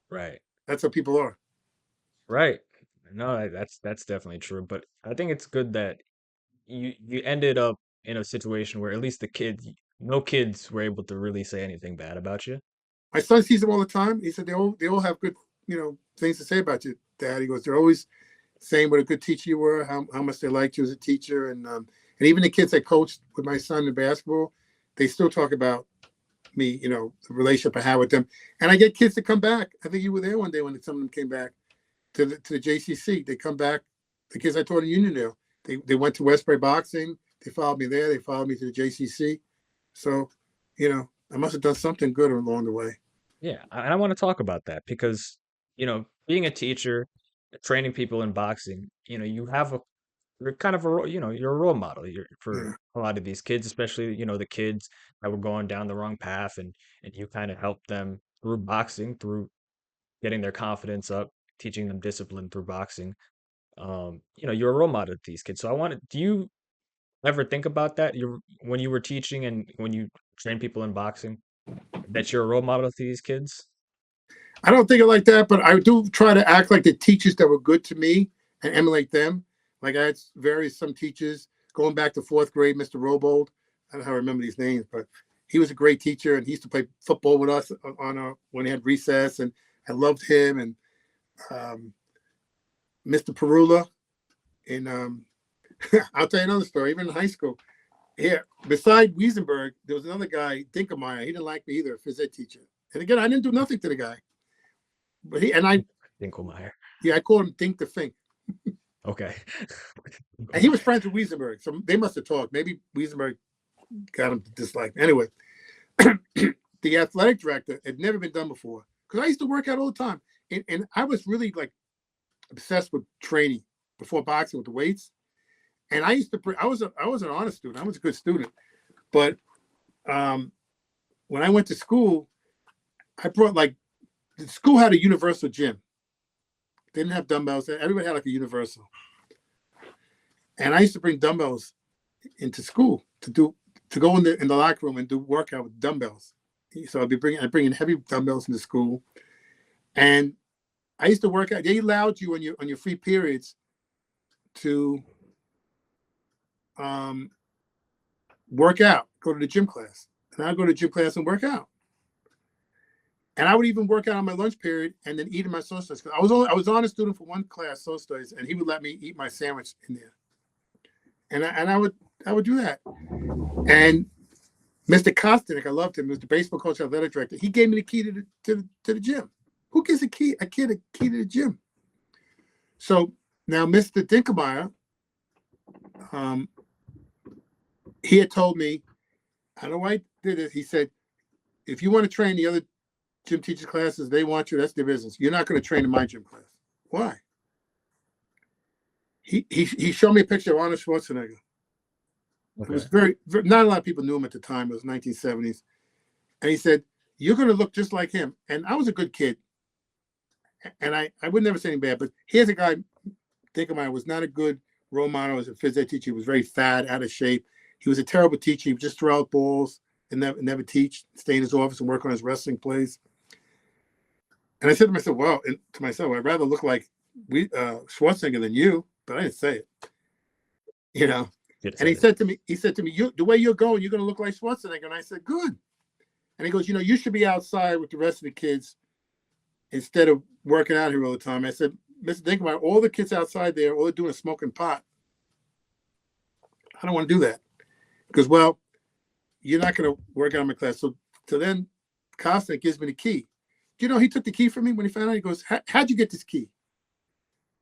Right. That's how people are. Right. No, that's definitely true. But I think it's good that you ended up in a situation where at least no kids were able to really say anything bad about you. My son sees them all the time. He said they all have good, things to say about you, Dad. He goes, they're always saying what a good teacher you were, how much they liked you as a teacher, and even the kids I coached with my son in basketball, they still talk about me, the relationship I had with them. And I get kids to come back. I think you were there one day when some of them came back to the JCC. They come back. The kids I taught in Uniondale, they went to Westbury Boxing. They followed me there. They followed me to the JCC. So, I must have done something good along the way. Yeah, and I want to talk about that because, being a teacher, training people in boxing, you're kind of you're a role model for a lot of these kids, especially, the kids that were going down the wrong path, and you kind of help them through boxing, through getting their confidence up, teaching them discipline through boxing. You're a role model to these kids. So do you ever think about that? When you were teaching and when you train people in boxing, that you're a role model to these kids? I don't think it like that, but I do try to act like the teachers that were good to me and emulate them. Like I had some teachers going back to fourth grade, Mr. Robold. I don't know how I remember these names, but he was a great teacher, and he used to play football with us when he had recess, and I loved him. And Mr. Perula, and I'll tell you another story. Even in high school, here beside Weisenberg, there was another guy, Dinkelmeyer. He didn't like me either, phys ed teacher. And again, I didn't do nothing to the guy, but Dinkelmeyer. Yeah, I called him Dink the Fink. Okay. And he was friends with Weisenberg, so they must have talked. Maybe Weisenberg got him to dislike. Anyway, the athletic director had never been done before, because I used to work out all the time, and I was really like obsessed with training before boxing with the weights. And I was an honest student. I was a good student, but when I went to school, I brought the school had a universal gym. They didn't have dumbbells. Everybody had like a universal. And I used to bring dumbbells into school to go in the locker room and do workout with dumbbells. So I'd bring in heavy dumbbells into school, and I used to work out. They allowed you on your free periods to work out, go to the gym class, and I'd go to the gym class and work out. And I would even work out on my lunch period and then eat in my social studies. I was on a student for one class, social studies, and he would let me eat my sandwich in there. And I would do that. And Mr. Kostanek, I loved him. He was the baseball coach, athletic director. He gave me the key to the gym. Who gives a kid a key to the gym? So now Mr. Dinkelmeyer, he had told me, I don't know why I did it. He said, if you want to train the other gym teachers classes, they want you, that's their business. You're not going to train in my gym class. Why? He showed me a picture of Arnold Schwarzenegger. Okay. It was not a lot of people knew him at the time. It was 1970s. And he said, you're going to look just like him. And I was a good kid. And I would never say anything bad, but here's a guy, Dinkelmeyer, was not a good role model as a phys ed teacher. He was very fat, out of shape. He was a terrible teacher. He would just throw out balls and never teach, stay in his office and work on his wrestling plays. And I said to myself, I'd rather look like Schwarzenegger than you, but I didn't say it. And he said to me, the way you're going, you're going to look like Schwarzenegger. And I said, good. And he goes, you should be outside with the rest of the kids instead of working out here all the time. I said, Mr. Dinkelmeyer, all the kids outside there, all they're doing is smoking pot. I don't want to do that. Because, well, you're not going to work out in my class. So then Costa gives me the key. You know, he took the key from me when he found out. He goes, how'd you get this key?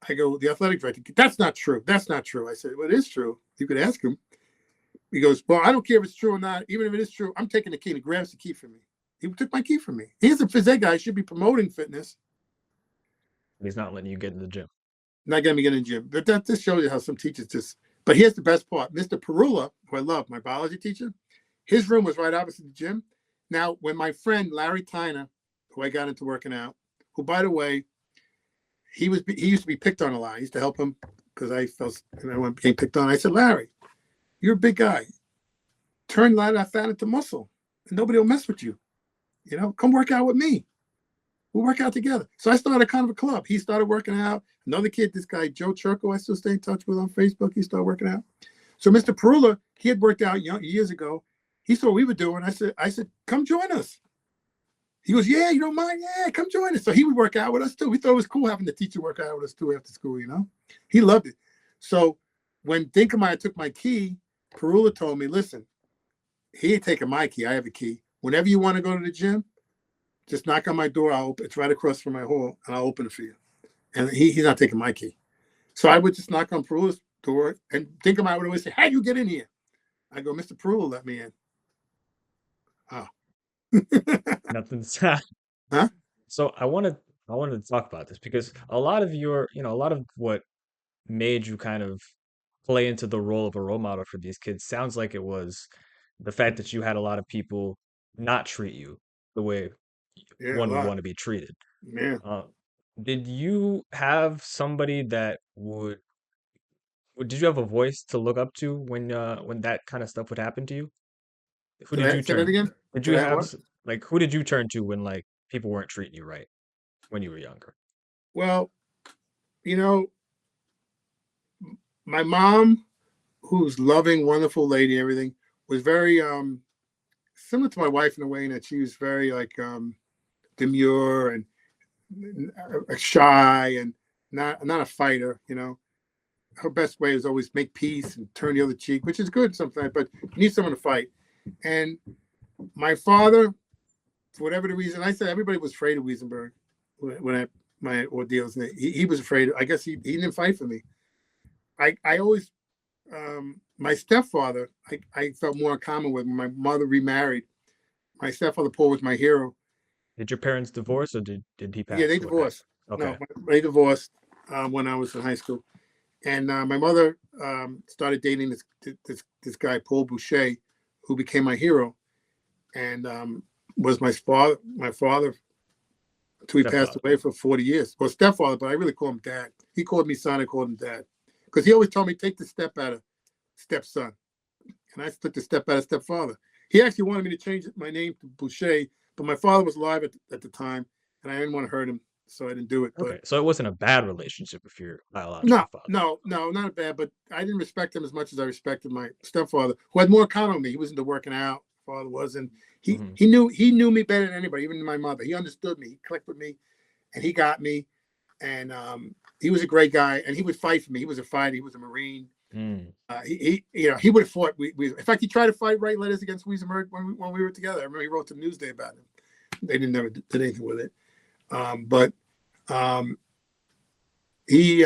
I go, the athletic director. That's not true. That's not true. I said, well, it is true. You could ask him. He goes, well, I don't care if it's true or not. Even if it is true, I'm taking the key. And he grabs the key from me. He took my key from me. He's a phys ed guy. He should be promoting fitness. He's not letting you get in the gym. Not getting me in the gym. But that just shows you how some teachers just. But here's the best part. Mr. Perula, who I love, my biology teacher, his room was right opposite the gym. Now, when my friend Larry Tyner, who I got into working out, who, by the way, he used to be picked on a lot. I used to help him because I felt, when being picked on. I said, Larry, you're a big guy. Turn that fat into muscle, and nobody will mess with you. You know, come work out with me. We'll work out together. So I started kind of a club. He started working out. Another kid, this guy, Joe Churko, I still stay in touch with on Facebook. He started working out. So Mr. Perula, he had worked out years ago. He saw what we were doing. I said, come join us. He goes, yeah, you don't mind? Yeah, come join us. So he would work out with us too. We thought it was cool having the teacher work out with us too after school, you know? He loved it. So when Dinkelmeyer took my key, Perula told me, listen, he ain't taking my key. I have a key. Whenever you want to go to the gym, just knock on my door. It's right across from my hall, and I'll open it for you. And he's not taking my key. So I would just knock on Perula's door, and Dinkelmeyer would always say, how do you get in here? I go, Mr. Perula let me in. Oh. Nothing's Huh? So I wanted to talk about this because a lot of what made you kind of play into the role of a role model for these kids sounds like it was the fact that you had a lot of people not treat you the way Yeah, one would want to be treated. Yeah. Did you have somebody that did you have a voice to look up to when that kind of stuff would happen to you? Who did you Say that turn? again? Did Did you I have have like who did you turn to when like people weren't treating you right when you were younger? Well, you know, my mom, who's loving, wonderful lady, everything, was very similar to my wife in a way that she was very like demure and shy and not a fighter, you know. Her best way is always make peace and turn the other cheek, which is good sometimes, but you need someone to fight. And my father, for whatever the reason, I said everybody was afraid of Weisenberg when my ordeals. And he was afraid. I guess he didn't fight for me. I always, my stepfather, I felt more in common with. When my mother remarried, my stepfather, Paul, was my hero. Did your parents divorce or did he pass? Yeah, they divorced. Okay. No, they divorced when I was in high school. And my mother started dating this guy, Paul Boucher, who became my hero, and was my father until he passed away for 40 years. Well, stepfather, but I really call him dad. He called me son, I called him dad. Because he always told me, take the step out of stepson. And I took the step out of stepfather. He actually wanted me to change my name to Boucher, but my father was alive at the time, and I didn't want to hurt him, so I didn't do it. Okay, so it wasn't a bad relationship with your biological father. No, not bad, but I didn't respect him as much as I respected my stepfather, who had more in common with me. He was into working out. Father wasn't. He knew me better than anybody, even my mother. He understood me. He clicked with me, and he got me. And he was a great guy, and he would fight for me. He was a fighter. He was a Marine. He would have fought. In fact, he tried to fight write letters against Weisenberg when we were together. I remember he wrote to Newsday about him. They never did anything with it. He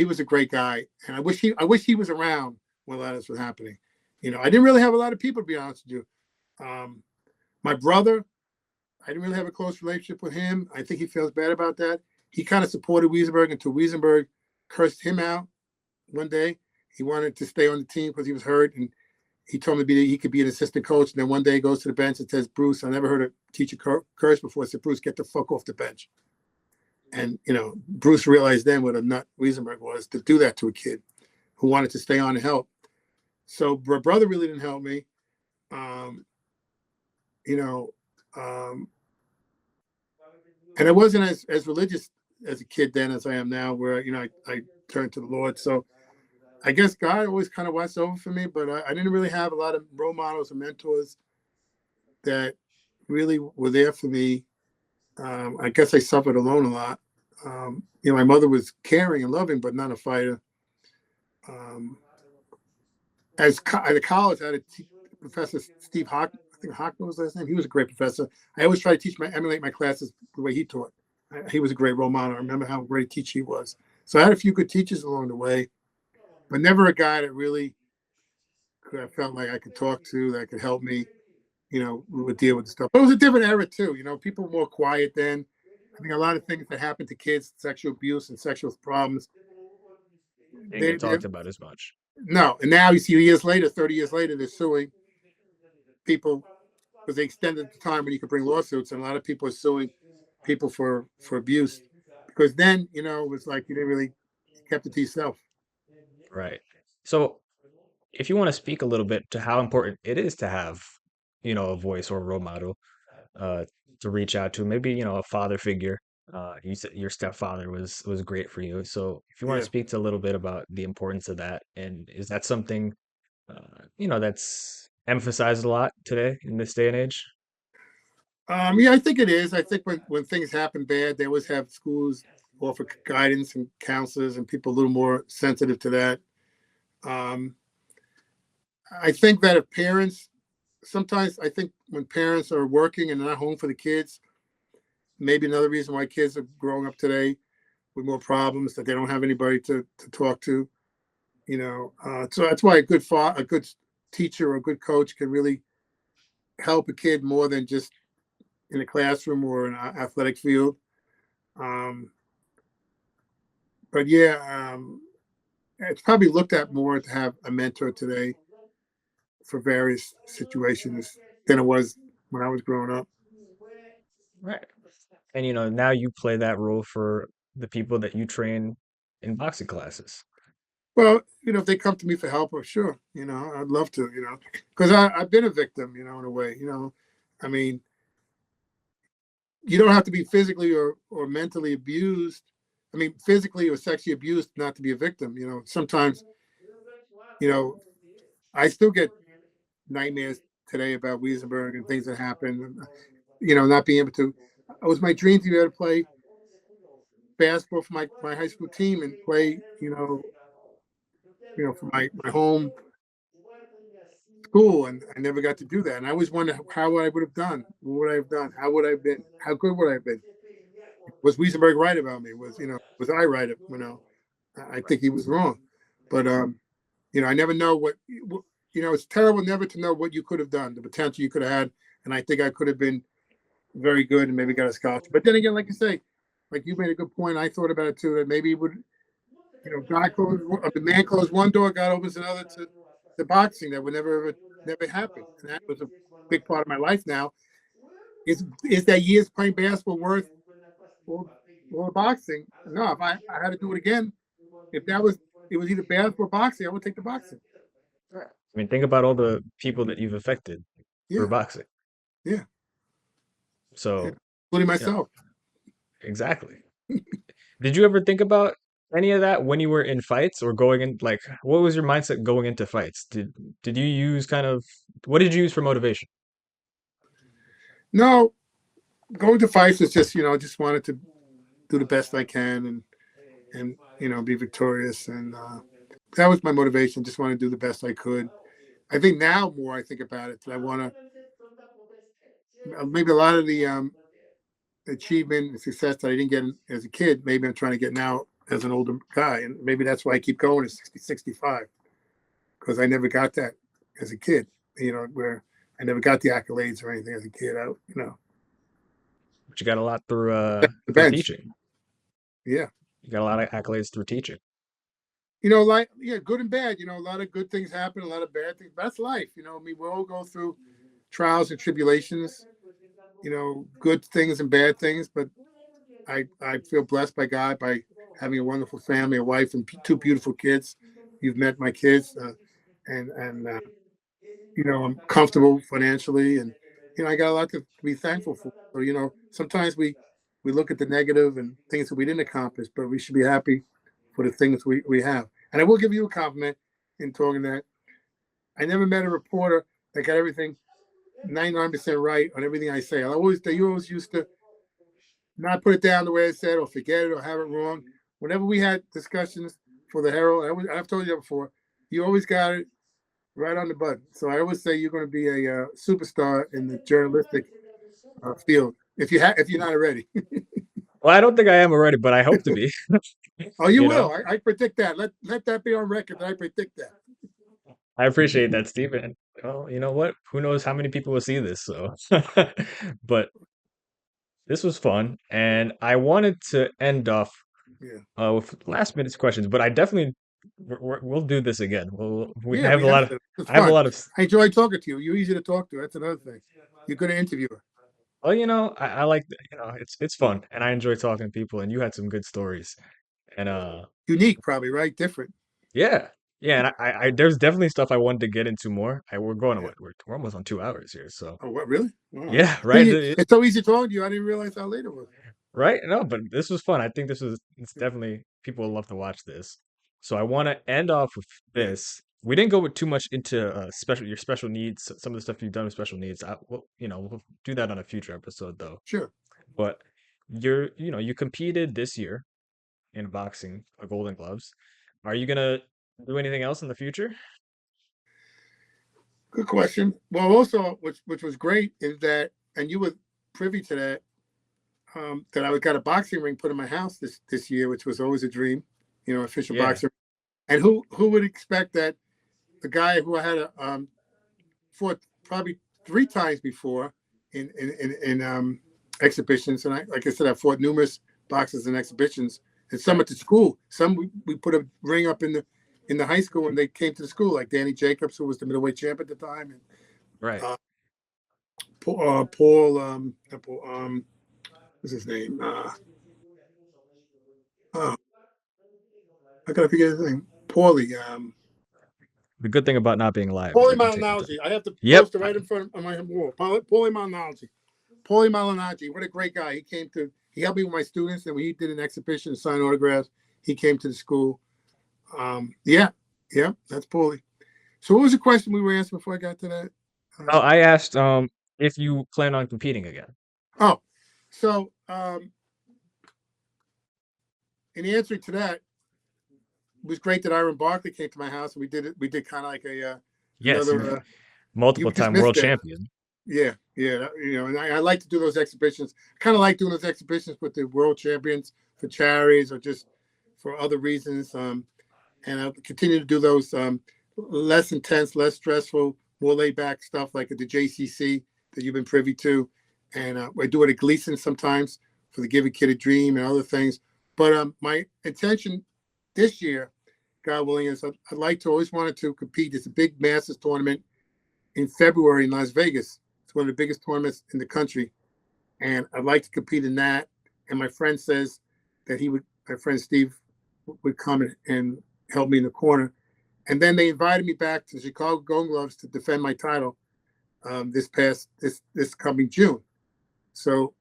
was a great guy, and I wish he was around when a lot of this was happening. You know, I didn't really have a lot of people, to be honest with you. My brother, I didn't really have a close relationship with him. I think he feels bad about that. He kind of supported Weisenberg until Weisenberg cursed him out one day. He wanted to stay on the team because he was hurt, and he told me he could be an assistant coach. And then one day he goes to the bench and says, Bruce, I never heard a teacher curse before. I said, Bruce, get the fuck off the bench. And, you know, Bruce realized then what a nut Weisenberg was to do that to a kid who wanted to stay on and help. So my brother really didn't help me. And I wasn't as religious as a kid then as I am now, where, you know, I turned to the Lord. So I guess God always kind of watched over for me, but I didn't really have a lot of role models and mentors that really were there for me I guess I suffered alone a lot. My mother was caring and loving, but not a fighter. At a college, I had a professor, Steve Hock. I think Hockman was his name. He was a great professor. I always try to emulate my classes the way he taught. He was a great role model. I remember how great a teacher he was. So I had a few good teachers along the way, but never a guy that really I felt like I could talk to, that could help me, would deal with the stuff. But it was a different era too. People were more quiet then. I think a lot of things that happened to kids, sexual abuse and sexual problems, Didn't get talked about as much. No. And now you see 30 years later, they're suing people because they extended the time when you could bring lawsuits. And a lot of people are suing people for abuse because then, it was like you didn't really kept it to yourself. Right. So if you want to speak a little bit to how important it is to have, a voice or a role model uh, to reach out to, maybe, a father figure. You said your stepfather was great for you. So if you want to Yeah. speak to a little bit about the importance of that, and is that something, that's emphasized a lot today in this day and age? Yeah, I think it is. I think when things happen bad, they always have schools offer guidance and counselors and people a little more sensitive to that. Um, I think that if sometimes I think when parents are working and not home for the kids, maybe another reason why kids are growing up today with more problems, that they don't have anybody to talk to. So that's why a good teacher or a good coach can really help a kid more than just in a classroom or an athletic field. But yeah, it's probably looked at more to have a mentor today for various situations than it was when I was growing up. Right. And now you play that role for the people that you train in boxing classes. Well, if they come to me for help, or sure, I'd love to, because I've been a victim, in a way, I mean, you don't have to be physically or mentally abused. I mean, physically or sexually abused not to be a victim. Sometimes, I still get nightmares today about Weisenberg and things that happened. Not being able to. It was my dream to be able to play basketball for my high school team and play, for my home school, and I never got to do that. And I always wonder how I would have done. What would I have done? How would I have been? How good would I have been? Was Weisenberg right about me? Was I right? I think he was wrong. But I never know what it's terrible never to know what you could have done, the potential you could have had. And I think I could have been very good and maybe got a scholarship. But then again, like you say, like you made a good point. I thought about it too, that maybe it would, the man closed one door, God opens another to boxing that would never happen. And that was a big part of my life now. Is that years playing basketball worth or boxing? No, if I had to do it again, if it was either basketball or boxing, I would take the boxing. I mean, think about all the people that you've affected through Yeah, boxing. yeah, So, including you know, myself. exactly. Did you ever think about any of that when you were in fights or going in, like, what was your mindset going into fights? Did you use what did you use for motivation? No, going to fights was just just wanted to do the best I can and be victorious, and that was my motivation. Just want to do the best I could. I think now more I think about it that I want to maybe a lot of the achievement and success that I didn't get as a kid, maybe I'm trying to get now as an older guy, and maybe that's why I keep going at 60, 65, because I never got that as a kid. Where I never got the accolades or anything as a kid. But you got a lot through The through bench. teaching. Yeah. You got a lot of accolades through teaching. Like, yeah, good and bad. A lot of good things happen, a lot of bad things. That's life. I mean, we all go through trials and tribulations. Good things and bad things. But I feel blessed by God by having a wonderful family, a wife, and two beautiful kids. You've met my kids, and I'm comfortable financially, and I got a lot to be thankful for. So sometimes we look at the negative and things that we didn't accomplish, but we should be happy for the things we have. And I will give you a compliment in talking that I never met a reporter that got everything 99% right on everything I say. They always used to not put it down the way I said, or forget it, or have it wrong. Whenever we had discussions for the Herald, I've told you that before, you always got it right on the button. So I always say you're going to be a superstar in the journalistic field if you're not already. Well, I don't think I am already, but I hope to be. Oh, you You will. know, I predict that. Let that be on record that I predict that. I appreciate that, Steve. And well, you know what? Who knows how many people will see this? So, but this was fun, and I wanted to end off Yeah. with last minute questions, but I definitely we'll do this again. We Yeah, have we a lot have of to. It's I have a fun. lot of I enjoy talking to you. You're easy to talk to. That's another thing. You're good at interviewer. well, I like it's fun, and I enjoy talking to people, and you had some good stories, and Unique, probably, right? Different. yeah, yeah, and I there's definitely stuff I wanted to get into more. We're going to Yeah. we're almost on 2 hours here, so Oh, what, really? Wow. yeah, right. It's so easy talking to you. I didn't realize how late it was. Right? No, but this was fun. I think it's definitely people will love to watch this. So I want to end off with Yeah. this. We didn't go too much into your special needs, some of the stuff you've done with special needs. We'll do that on a future episode though. Sure. But you competed this year in boxing, Golden Gloves. Are you gonna do anything else in the future? Good question. Well, also, which was great is that, and you were privy to that, that I got a boxing ring put in my house this year, which was always a dream, official Yeah, boxing. And who would expect that the guy who I had fought probably 3 times before in exhibitions, and like I said, I fought numerous boxers in exhibitions, and some right, at the school. Some we put a ring up in the high school when they came to the school, like Danny Jacobs, who was the middleweight champ at the time, and right. Paul, what's his name? Uh, I gotta forget his name. The good thing about not being live is Paulie we can take the time. Malignaggi. I have to Yep. post it right in front of my wall. Paulie Malignaggi. Paulie Malignaggi. What a great guy. He helped me with my students, and when he did an exhibition and signed autographs, he came to the school. Yeah, that's Paulie. So what was the question we were asking before I got to that? Oh, I asked if you plan on competing again. Oh, so in answer to that, it was great that Iron Barkley came to my house and we did it. We did kind of like Yes, another. multiple You just time missed world that. champion. Yeah. And I like to do those exhibitions. Kind of like doing those exhibitions with the world champions for charities or just for other reasons. And I'll continue to do those less intense, less stressful, more laid back stuff like at the JCC that you've been privy to. And I do it at Gleason sometimes for the Give a Kid a Dream and other things. But my intention this year, God willing, is I'd like to always wanted to compete. It's a big Masters tournament in February in Las Vegas. It's one of the biggest tournaments in the country. And I'd like to compete in that. And my friend says that my friend Steve would come and help me in the corner. And then they invited me back to the Chicago Golden Gloves to defend my title this coming June. So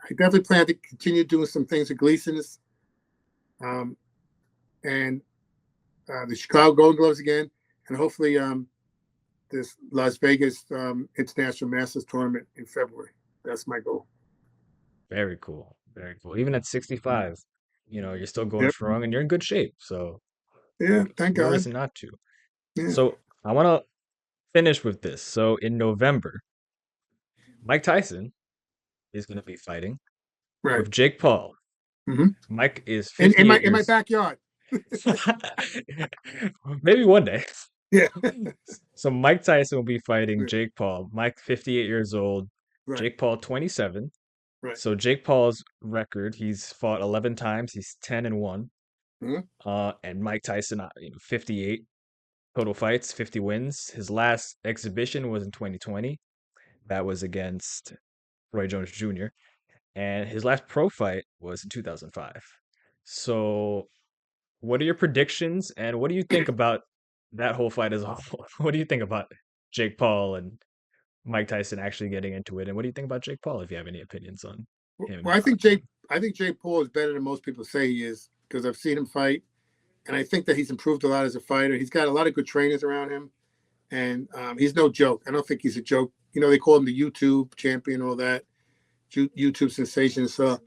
I definitely plan to continue doing some things at Gleason's and the Chicago Golden Gloves again, and hopefully this Las Vegas International Masters tournament in February. That's my goal. Very cool. Very cool. Even at 65, you're still going Yep. strong and you're in good shape. So Yeah, thank no God. reason not to. Yeah. So I want to finish with this. So in November, Mike Tyson is going to be fighting Right. with Jake Paul. Mm-hmm. Mike is In 58 my years. backyard. Maybe one day. Yeah. So Mike Tyson will be fighting Jake Paul. Mike, 58 years old. Right. Jake Paul, 27. Right. So Jake Paul's record, he's fought 11 times. He's 10-1. Mm-hmm. And Mike Tyson, 58 total fights, 50 wins. His last exhibition was in 2020. That was against Roy Jones Jr. And his last pro fight was in 2005. So what are your predictions and what do you think about that whole fight as a whole? What do you think about Jake Paul and Mike Tyson actually getting into it? And what do you think about Jake Paul, if you have any opinions on him? Well, I think Jake Paul is better than most people say he is because I've seen him fight, and I think that he's improved a lot as a fighter. He's got a lot of good trainers around him, and he's no joke. I don't think he's a joke. They call him the YouTube champion, all that, YouTube sensation. So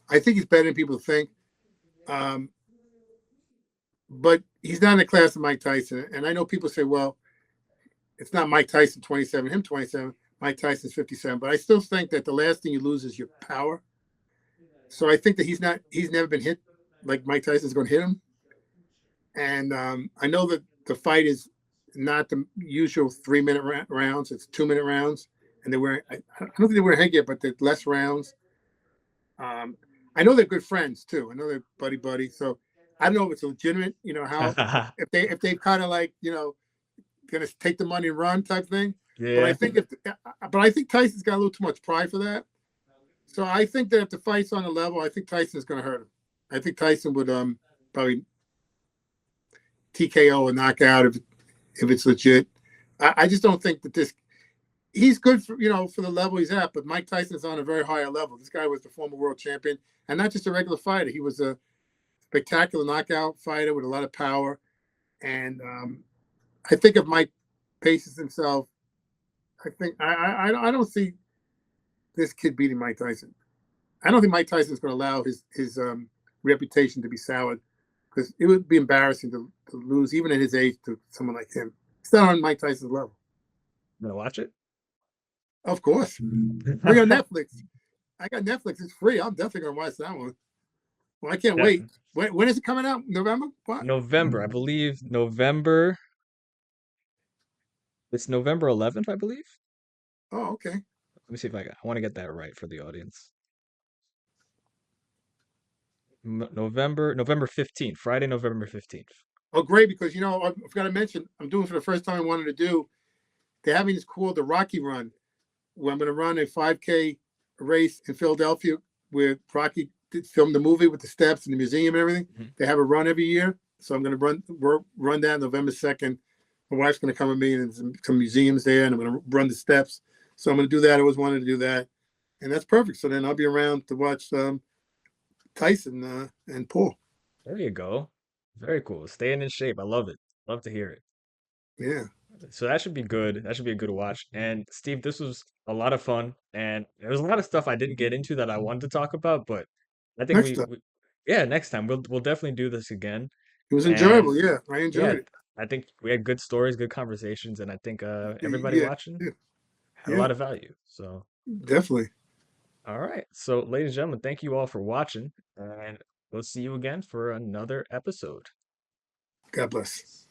I think he's better than people think. Um, but he's not in the class of Mike Tyson. And I know people say, well, it's not Mike Tyson 27, him 27. Mike Tyson's 57. But I still think that the last thing you lose is your power. So I think that he's never been hit like Mike Tyson's going to hit him. And I know that the fight is not the usual 3-minute rounds. It's 2-minute rounds. And I don't think they wear headgear, but they're less rounds. I know they're good friends too. I know they're buddy. So I don't know if it's legitimate, how if they kind of like, gonna take the money and run type thing. Yeah. But I think Tyson's got a little too much pride for that. So I think that if the fight's on the level, I think Tyson's gonna hurt him. I think Tyson would probably TKO or knock out if it's legit. I just don't think that he's good for for the level he's at, but Mike Tyson's on a very higher level. This guy was the former world champion, and not just a regular fighter. He was a spectacular knockout fighter with a lot of power. And I think if Mike paces himself, I don't see this kid beating Mike Tyson. I don't think Mike Tyson's going to allow his reputation to be soured, because it would be embarrassing to lose, even at his age, to someone like him. It's not on Mike Tyson's level. You gonna watch it? Of course. Free on Netflix. I got Netflix. It's free. I'm definitely going to watch that one. Well, I can't wait. When is it coming out? November? What? November, I believe. November. It's November 11th, I believe. Oh, okay. Let me see if I want to get that right for the audience. November 15th, Friday, November 15th. Oh, great, because I forgot to mention, I'm doing for the first time I wanted to do. They're having this called the Rocky Run, where I'm going to run a 5K race in Philadelphia, where Rocky filmed the movie with the steps and the museum and everything. Mm-hmm. They have a run every year, so I'm going to run that November 2nd. My wife's going to come with me, and some museums there, and I'm going to run the steps. So I'm going to do that. I always wanted to do that, and that's perfect. So then I'll be around to watch Tyson and Paul. There you go. Very cool. Staying in shape. I love it. Love to hear it. Yeah. So that should be good. That should be a good watch. And Steve, this was a lot of fun, and there was a lot of stuff I didn't get into that I wanted to talk about, but I think Next time. yeah, next time we'll definitely do this again. It was And enjoyable. Yeah, I yeah, enjoyed it. I think we had good stories, good conversations, and I think everybody watching had a lot of value. So definitely. all right. So ladies and gentlemen, thank you all for watching, and we'll see you again for another episode. God bless.